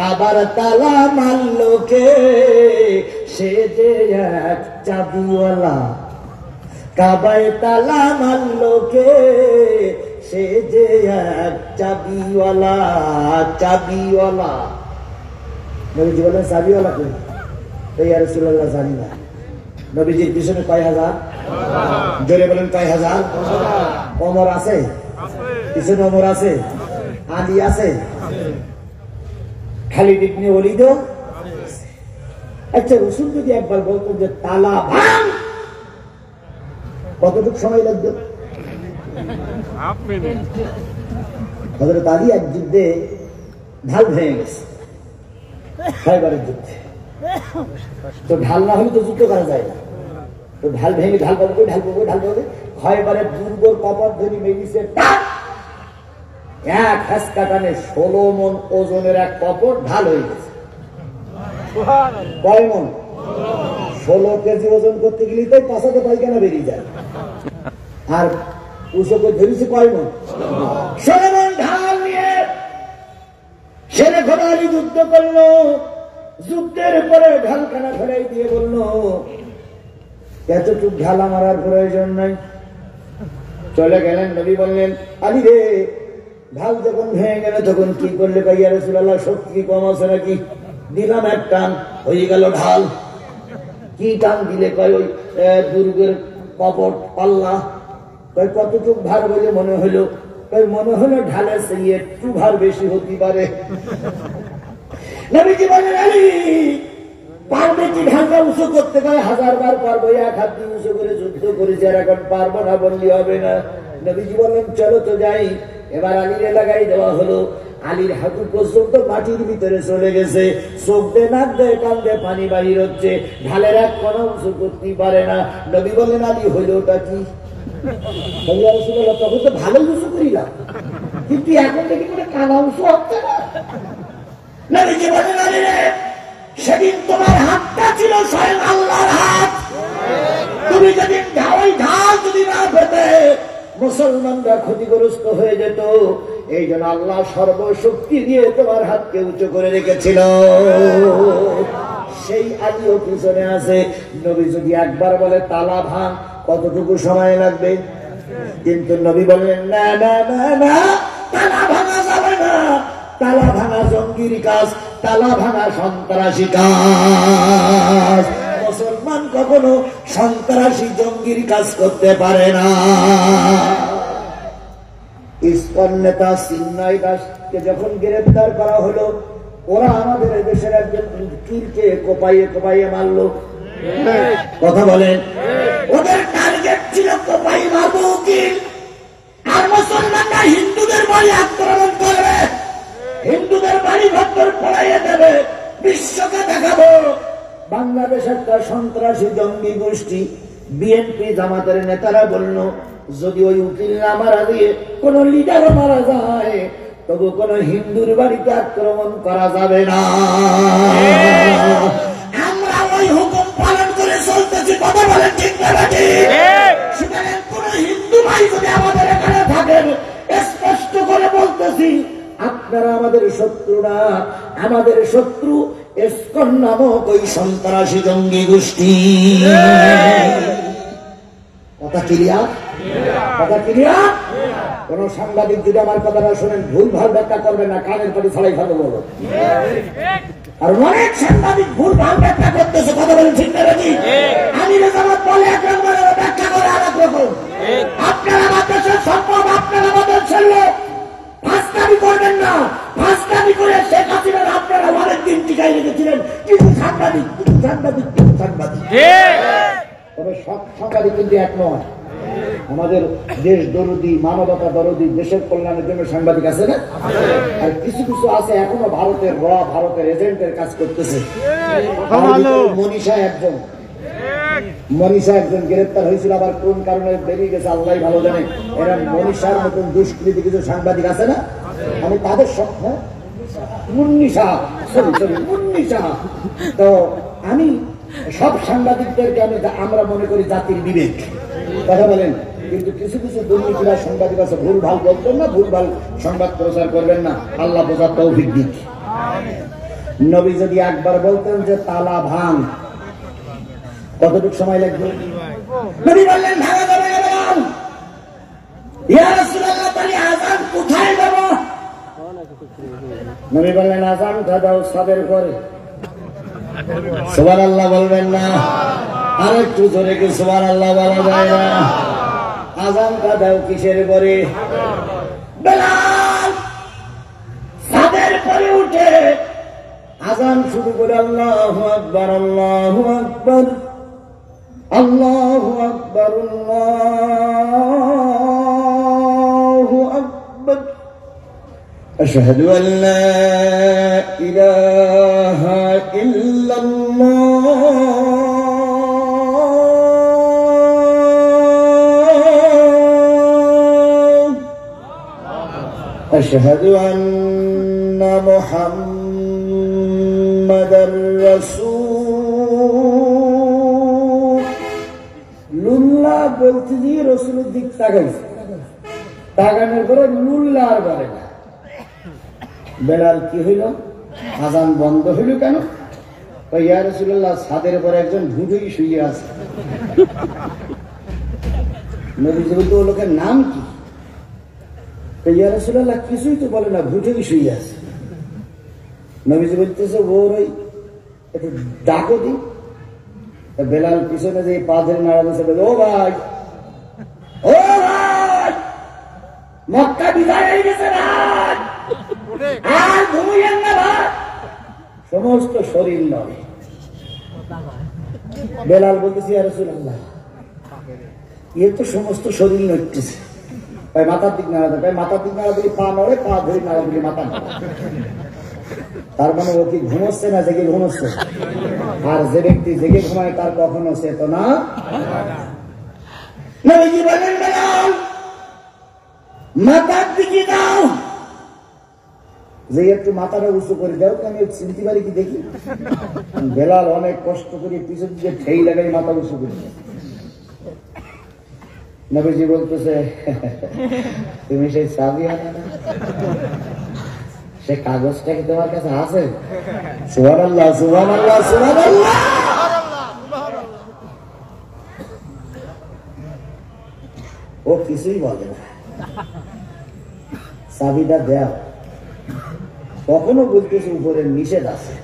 কাবার তালা মারলো কে? সে যে এক চাবিওয়ালা। কাবায় তালা মারলো কে? সে যে এক চাবিওয়ালা। চাবিওয়ালা। নবীজি বলেন, চাবিওয়ালা কই? ইয়া রাসূলুল্লাহ, জানি না। নবীজির পিছনে কয় হাজার? জোরে বলেন, কয় হাজার? ওমর আছে পিছনে? ওমর আছে, আলী আছে, খালিদ ইবনে ওলীদ। আচ্ছা, রাসূল যদি একবার বলতেন যে তালা ভাঙ, কতটুকু সময় লাগবে? হযরত আলী এক যুদ্ধে ঢাল ভেঙে গেছে, খায়বারের যুদ্ধে। তো ঢাল না হলে তো যুদ্ধ করা যায় না। তো ঢাল ভেঙে ঢাল পাবে। খায়বারের দুর্গর কপার ধরি মেডিসে এক হাসকা টানে 16 মণ ওজনের এক কপর ঢাল হয়ে গেছে। কয় মণ? 16 কেজি ওজন করতে গেলেই তাই পাশাতে পায়খানা বেরিয়ে যায়। আর উঁচু করে ধরেছে কয় মণ? 16 মণ ঢাল নিয়ে শেরে খোদা আলী যুদ্ধ করলো। যুদ্ধের পরে ঢালখানা ফেরাই দিয়ে বলল, এতটুক ঢালা মারার প্রয়োজন নাই। চলে গেলেন। নবী বললেন, আলী রে, ঢাল যখন ভেঙে গেল তখন কি করলে? ইয়া রাসূলুল্লাহ, শক্তি কম আছে নাকি? দিলাম এক টান, হয়ে গেল ঢাল। কি টান দিলে? কয় ওই দুর্গের কপট পাল্লা। কয় কতটুক ভার বলে মনে হলো? কয় মনে হলো ঢালের চেয়ে একটু ভার বেশি হতে পারে। নবীজি বলেন, আলী পারবে কি ঢালটা উঁচু করতে? কয় 1000 বার পারবো। এক হাত দিয়ে উঁচু করে যুদ্ধ করেছে, আর এখন পারবো না বললে হবে না। নবীজি বললেন, চলো তো যাই। এবার আলীর লাগাই দেওয়া হলো। আলীর হাঁটু পর্যন্ত মাটির ভিতরে চলে গেছে। চোখ দিয়ে নাক দিয়ে কান দিয়ে পানি বাহির হচ্ছে। ঢালের এক কোণা উঁচু করতে পারে না। নবী বললেন, আলী হইল ওটা কি? তখন তো ভালো উঁচু করিলাম, কিন্তু এখন দেখি করে কানা উঁচু হচ্ছে না। নবীজি বললেন, আলী রে, সেদিন তোমার হাতটা ছিল স্বয়ং আল্লাহর হাত। তুমি যেদিন ওই ঢাল যদি না পেতে, মুসলমানরা ক্ষতিগ্রস্ত হয়ে যেত। এই জন্য আল্লাহ সর্বশক্তি দিয়ে তোমার হাতকে উঁচু করে রেখেছিল। সেই আলীও পিছনে আছে। নবী যদি একবার বলে তালা ভাঙ, কতটুকু সময় লাগবে? কিন্তু নবী বললেন, না না না না, তালা ভাঙা যাবে না। তালা ভাঙা জঙ্গির কাজ, তালা ভাঙা সন্ত্রাসী কাজ। মুসলমান কখনো সন্ত্রাসী জঙ্গির কাজ করতে পারে না। ইসকন নেতা চিন্ময় দাসকে যখন গ্রেফতার করা হলো, ওরা আমাদের দেশের একজন উকিলকে কোপাইয়ে মারলো। কথা বলেন। ওদের টার্গেট ছিল কোপাই বাবু উকিল, আর মুসলমানরা হিন্দুদের বাড়ি আক্রমণ করবে, হিন্দুদের বাড়ি ঘর পড়াইয়ে দেবে, বিশ্বকে দেখাবো বাংলাদেশ একটা সন্ত্রাসী জঙ্গি গোষ্ঠী। বিএনপি জামাতের নেতারা বলল, যদি ওই উকিল না মারা দিয়ে কোন লিডারও মারা যায়, তবু কোন হিন্দুর বাড়িতে আক্রমণ করা যাবে না। আমরা ওই হুকুম পালন করে চলতেছি। কথা বলেন ঠিক না ঠিক? সুতরাং কোন হিন্দু ভাই যদি আমাদের এখানে থাকেন, স্পষ্ট করে বলতেছি, আপনারা আমাদের শত্রু না, আমাদের শত্রু ইসকন নামক ওই সন্ত্রাসী জঙ্গি গোষ্ঠী। কথা ক্লিয়ার? কথা ক্লিয়ার? কোন সাংবাদিক যদি আমার কথাটা শোনেন, ভুল ভাল ব্যাখ্যা করবেন না, কানের পরে ছড়াই ফেলে বলবো। আর অনেক সাংবাদিক ভুল ভাল ব্যাখ্যা করতেছে। কথা বলেন ঠিক না রাজি? আমি জামাত বলে এক রকম, ব্যাখ্যা করে আর এক রকম। আপনারা আমাদের সম্ভব, আপনারা আমাদের ছেলে ফাঁসকামি করবেন না। ফাঁসকামি করে শেখ হাসিনার আপনারা অনেকদিন টিকাই রেখেছিলেন, কিন্তু সাংবাদিক, কিন্তু সাংবাদিক, কিন্তু সাংবাদিক। তবে সব সাংবাদিক কিন্তু এক নয়। আমাদের দেশ দরদি, মানবতা দরদি, দেশের কল্যাণের জন্য সাংবাদিক আছে না? আর কিছু কিছু আছে এখনো ভারতের ভারতের এজেন্টের কাজ করতেছে। মনীষা একজন গ্রেপ্তার হয়েছিল, আবার কোন কারণে বেরিয়ে গেছে আল্লাহ ভালো জানে। এরা মনীষার মতন দুষ্কৃতি কিছু সাংবাদিক আছে না? আমি তাদের মুন্নিশা, তো আমি সব সাংবাদিকদেরকে আমরা মনে করি জাতির বিবেক। কথা বলেন। কিন্তু কিছু কিছু দুর্নীতিরা সাংবাদিক আছে, ভুল ভাল বলতেন না, ভুল ভাল সংবাদ প্রচার করবেন না। আল্লাহ বোঝার তৌফিক দিক। নবী যদি একবার বলতেন যে তালা ভাঙ, কতটুকু সময় লাগবে? নবী বললেন ভাঙা যাবে না। ইয়া রাসূলুল্লাহ, তাহলে আযান কোথায় দেব? নবী বললেন আযানটা দাও সাদের করে। সুবহানাল্লাহ বলবেন না? আর একটু জোরে কি সুবহানাল্লাহ বলা যায় না? আযানটা দাও কিসের করে? বেলাল সাদের করে উঠে আযান শুরু করে আল্লাহু আকবার, আল্লাহু আকবার, আল্লাহু আকবার, আল্লাহু আকবার, আশহাদু আল্লা ইলাহা ইল্লাল্লাহ, আশহাদু আন্না মুহাম্মাদার রাসূলুল্লাহ বলতে দিয়ে রাসূলের দিক তাকাইছে। তাকানোর পরে লুল্লাহ আর বলে না। বেলাল কি হইল? আযান বন্ধ হইল কেন? ইয়া রাসূলুল্লাহ, ছাদের উপরে একজন ভুঁড়ি শুয়ে আছে। নবীজি বলতে ও লোকের নাম কি? ইয়া রাসূলুল্লাহ কিছুই তো বলে না, ভুঁড়ি শুয়ে আছে। নবীজি বলতেছে ওর ওই একটু ডাকো দি। বেলাল পিছনে যে পা ধরে নাড়া দিয়েছে, ও ভাই, ও ভাই, মক্কা বিদায় হয়ে গেছে ভাই, আর ঘুমিয়েন না ভাই। সমস্ত শরীর নয়। বেলাল বলতেছি ইয়া রাসূলুল্লাহ, এর তো সমস্ত শরীর নড়তেছে। ভাই মাথার দিক নাড়া দেয়, ভাই মাথার দিক নাড়া দিলে পা নড়ে, পা ধরে নাড়া দিলে মাথা নড়ে। তার মানে ও কি ঘুমোচ্ছে না জেগে ঘুমোচ্ছে? আর যে ব্যক্তি জেগে ঘুমায় তার কখনো চেতনা। নবীজি বলেন বেলাল মাথার দিকে দাও, যে একটু মাথাটা উঁচু করে দাও, আমি চিনতে পারি কি দেখি। বেলাল অনেক কষ্ট করে পিছন দিকে ঠেই লাগাই মাথা উঁচু করে। নবীজি বলতেছে তুমি সেই চাবি আনা না, সে কাগজটা কি তোমার কাছে আছে? সুবহানাল্লাহ, সুবহানাল্লাহ, সুবহানাল্লাহ। ও কিছুই বলে না, চাবিটা দেও। কখনো বলতেছে উপরে নিষেধ আছে।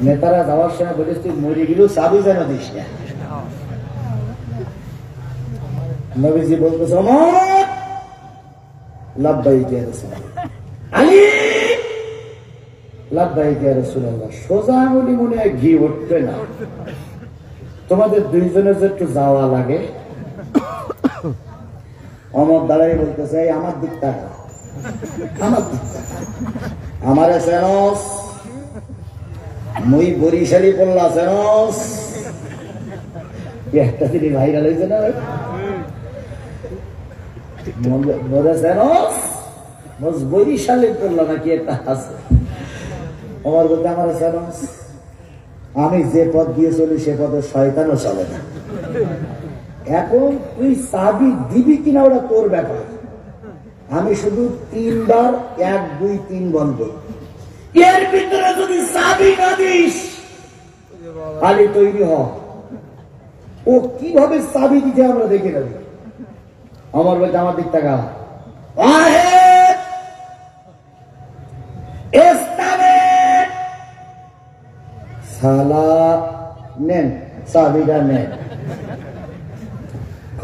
নেতারা যাওয়ার সময় বলিস তুই মরে গেলেও চাবি যেন দিস না। নবীজি বলতেছে লাব্বাইক ইয়া রাসূলুল্লাহ। আলী লাব্বাইক ইয়া রাসূলুল্লাহ। সোজা আঙুলি মনে হয় ঘি উঠবে না, তোমাদের দুইজনের যে একটু যাওয়া লাগে। অমর দাঁড়াই বলতেছে, এই আমার দিক টাকা, আমার দিক টাকা, আমার সেনস, মুই বরিশালি পড়লা সেনস। একটা তিনি ভাইরাল হয়েছে না, বরিশালি পড়লা নাকি একটা আছে। আমার বলতে আমার সেনস, আমি যে পথ দিয়ে চলি সে পথে শয়তানও চলে না। এখন তুই চাবি দিবি কিনা ওটা তোর ব্যাপার, আমি শুধু 3 বার 1 2 3 বলবো। এর ভিতরে যদি চাবি না দিস খালি তৈরি হ। ও কিভাবে চাবি দিতে আমরা দেখে নেব। আমার বলতে আমার দিক টাকা সালা নেন, চাবিটা নেন।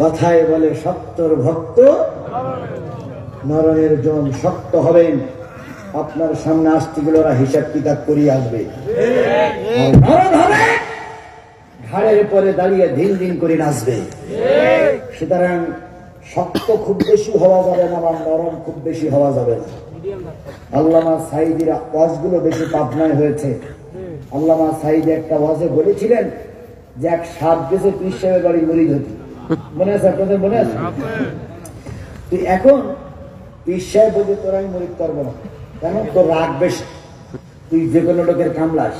কথায় বলে সত্যর ভক্ত নরনের জন, শক্ত হবেন। আপনার সামনে আসতে গেলে ওরা হিসাব কিতাব করিয়ে আসবে। নরম হবে, ঘাড়ের পরে দাঁড়িয়ে দিন দিন করে নাচবে। সুতরাং শক্ত খুব বেশি হওয়া যাবে না, বা নরম খুব বেশি হওয়া যাবে না। আল্লামা সাঈদীর ওয়াজগুলো বেশি পাবনায় হয়েছে। আল্লামা সাঈদী একটা ওয়াজে বলেছিলেন যে এক সাপ গেছে পীর সাহেবের বাড়ি মুরিদ হতে। মনে আছে আপনাদের? মনে আছে? তুই এখন পীর সাহেব বলতে তোর আমি মুরিদ করবো না, কেন? তোর রাগ বেশি, তুই যে কোনো লোকের কামলাস।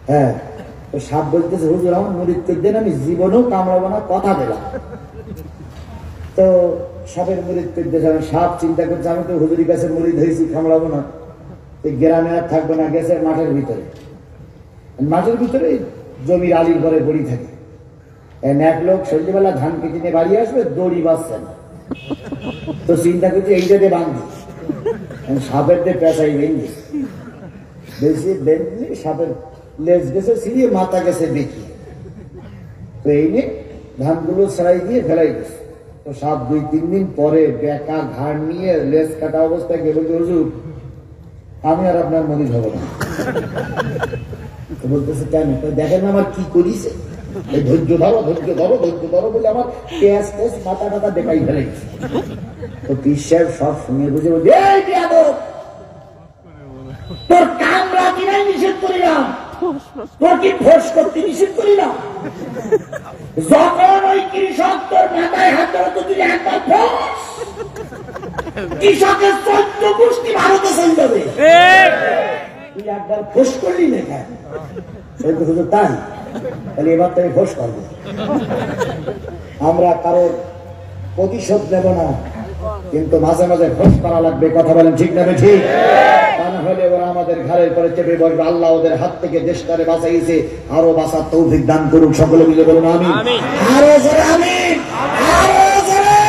হ্যাঁ, তো সাপ বলতেছে হুজুর আমার মুরিদ করে দেন, আমি জীবনেও কামড়াবো না, কথা দিলাম। তো সাপের মুরিদ করে দিয়েছে। সাপ চিন্তা করছে আমি তো হুজুরের কাছে মুরিদ হয়েছি, কামড়াবো না, গ্রামে আর থাকবে না, গেছে মাঠের ভিতরে। মাঠের ভিতরে জমির আলির ঘরে বড়ি থাকে। এক লোক সন্ধ্যেবেলা ধান কেটে নিয়ে বাড়ি আসবে, দড়ি বাঁচছে না, তো চিন্তা করছে এইটাতে বাঁধি, সাপের দিয়ে পেঁচাই বেঁধে বেশি বেঁধে সাপের লেজ গেছে ছিঁড়িয়ে, মাথা গেছে বেঁকিয়ে, তো এই নিয়ে ধানগুলো ছাড়াই দিয়ে ফেলাই গেছে। তো সাপ 2-3 দিন পরে বেকা ঘাড় নিয়ে লেজ কাটা অবস্থায় গেল, হুজুর আমি আর আপনার মুরিদ হব না। বলতেছে কেন? দেখেন আমার কি করিছে, এই ধৈর্য ধরো ধৈর্য ধরো ধৈর্য ধরো বলে আমার পেঁয়াজ টেস মাথা টাথা দেখাই ফেলে। তো পীর সাহেব সব শুনে বুঝে বলছে, এই বেয়াদব, তোর কামরা কিনাই নিষেধ করিলাম, তোর কি ফোর্স করতে নিষেধ করিলাম? যখন ওই কৃষক তোর মাথায় হাত ধরে তো তুই একবার ফোর্স, কৃষকের 14 গোষ্ঠী ভারতে চলে যাবে। তুই একবার ফোর্স করলি না কেন? শুধু তাই, তাহলে এবার তো আমি ফোর্স করবো। আমরা কারোর প্রতিশোধ নেব না, কিন্তু মাঝে মাঝে ফোর্স করা লাগবে। কথা বলেন ঠিক না? ঠিক। তা না হলে ওরা আমাদের ঘরের পরে চেপে বসবে। আল্লাহ ওদের হাত থেকে দেশটারে বাঁচাইছে, আরো বাঁচার তৌফিক দান করুক। সকলে মিলে বলুন আমিন। আরো জোরে আমিন, আরো জোরে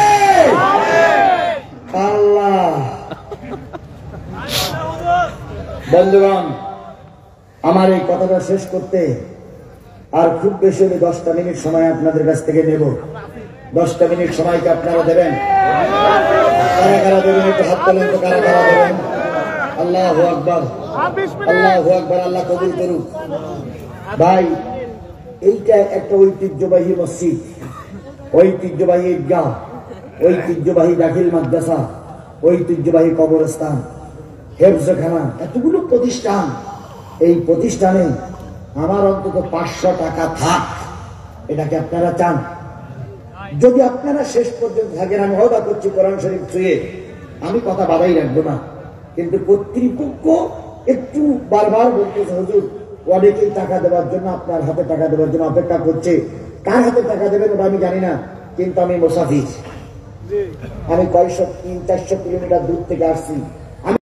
আল্লাহ। বন্ধুগণ, আমার এই কথাটা শেষ করতে আর খুব বেশি হলে 10টা মিনিট সময় আপনাদের কাছ থেকে নেব। 10টা মিনিট সময়কে আপনারা দেবেন। কারা কারা দেবেন একটু হাত তোলেন তো, কারা কারা দেবেন? আল্লাহু আকবার, আল্লাহু আকবার। আল্লাহ কবুল করুক। ভাই, এইটা একটা ঐতিহ্যবাহী মসজিদ, ঐতিহ্যবাহী ঈদগাহ, ঐতিহ্যবাহী দাখিল মাদ্রাসা, ঐতিহ্যবাহী কবরস্থান, হেফজখানা, এতগুলো প্রতিষ্ঠান। এই প্রতিষ্ঠানে আমার অন্তত 500 টাকা থাক, এটাকে আপনারা চান? যদি আপনারা শেষ পর্যন্ত থাকেন, আমি ওয়াদা করছি কোরআন শরীফ ছুঁয়ে আমি কথা বাধাই রাখবো না। কিন্তু কর্তৃপক্ষ একটু বারবার বলতেছে হুজুর অনেকেই টাকা দেওয়ার জন্য, আপনার হাতে টাকা দেওয়ার জন্য অপেক্ষা করছে। কার হাতে টাকা দেবেন ওটা আমি জানি না, কিন্তু আমি মুসাফির, আমি কয়েকশো 300-400 কিলোমিটার দূর থেকে আসছি।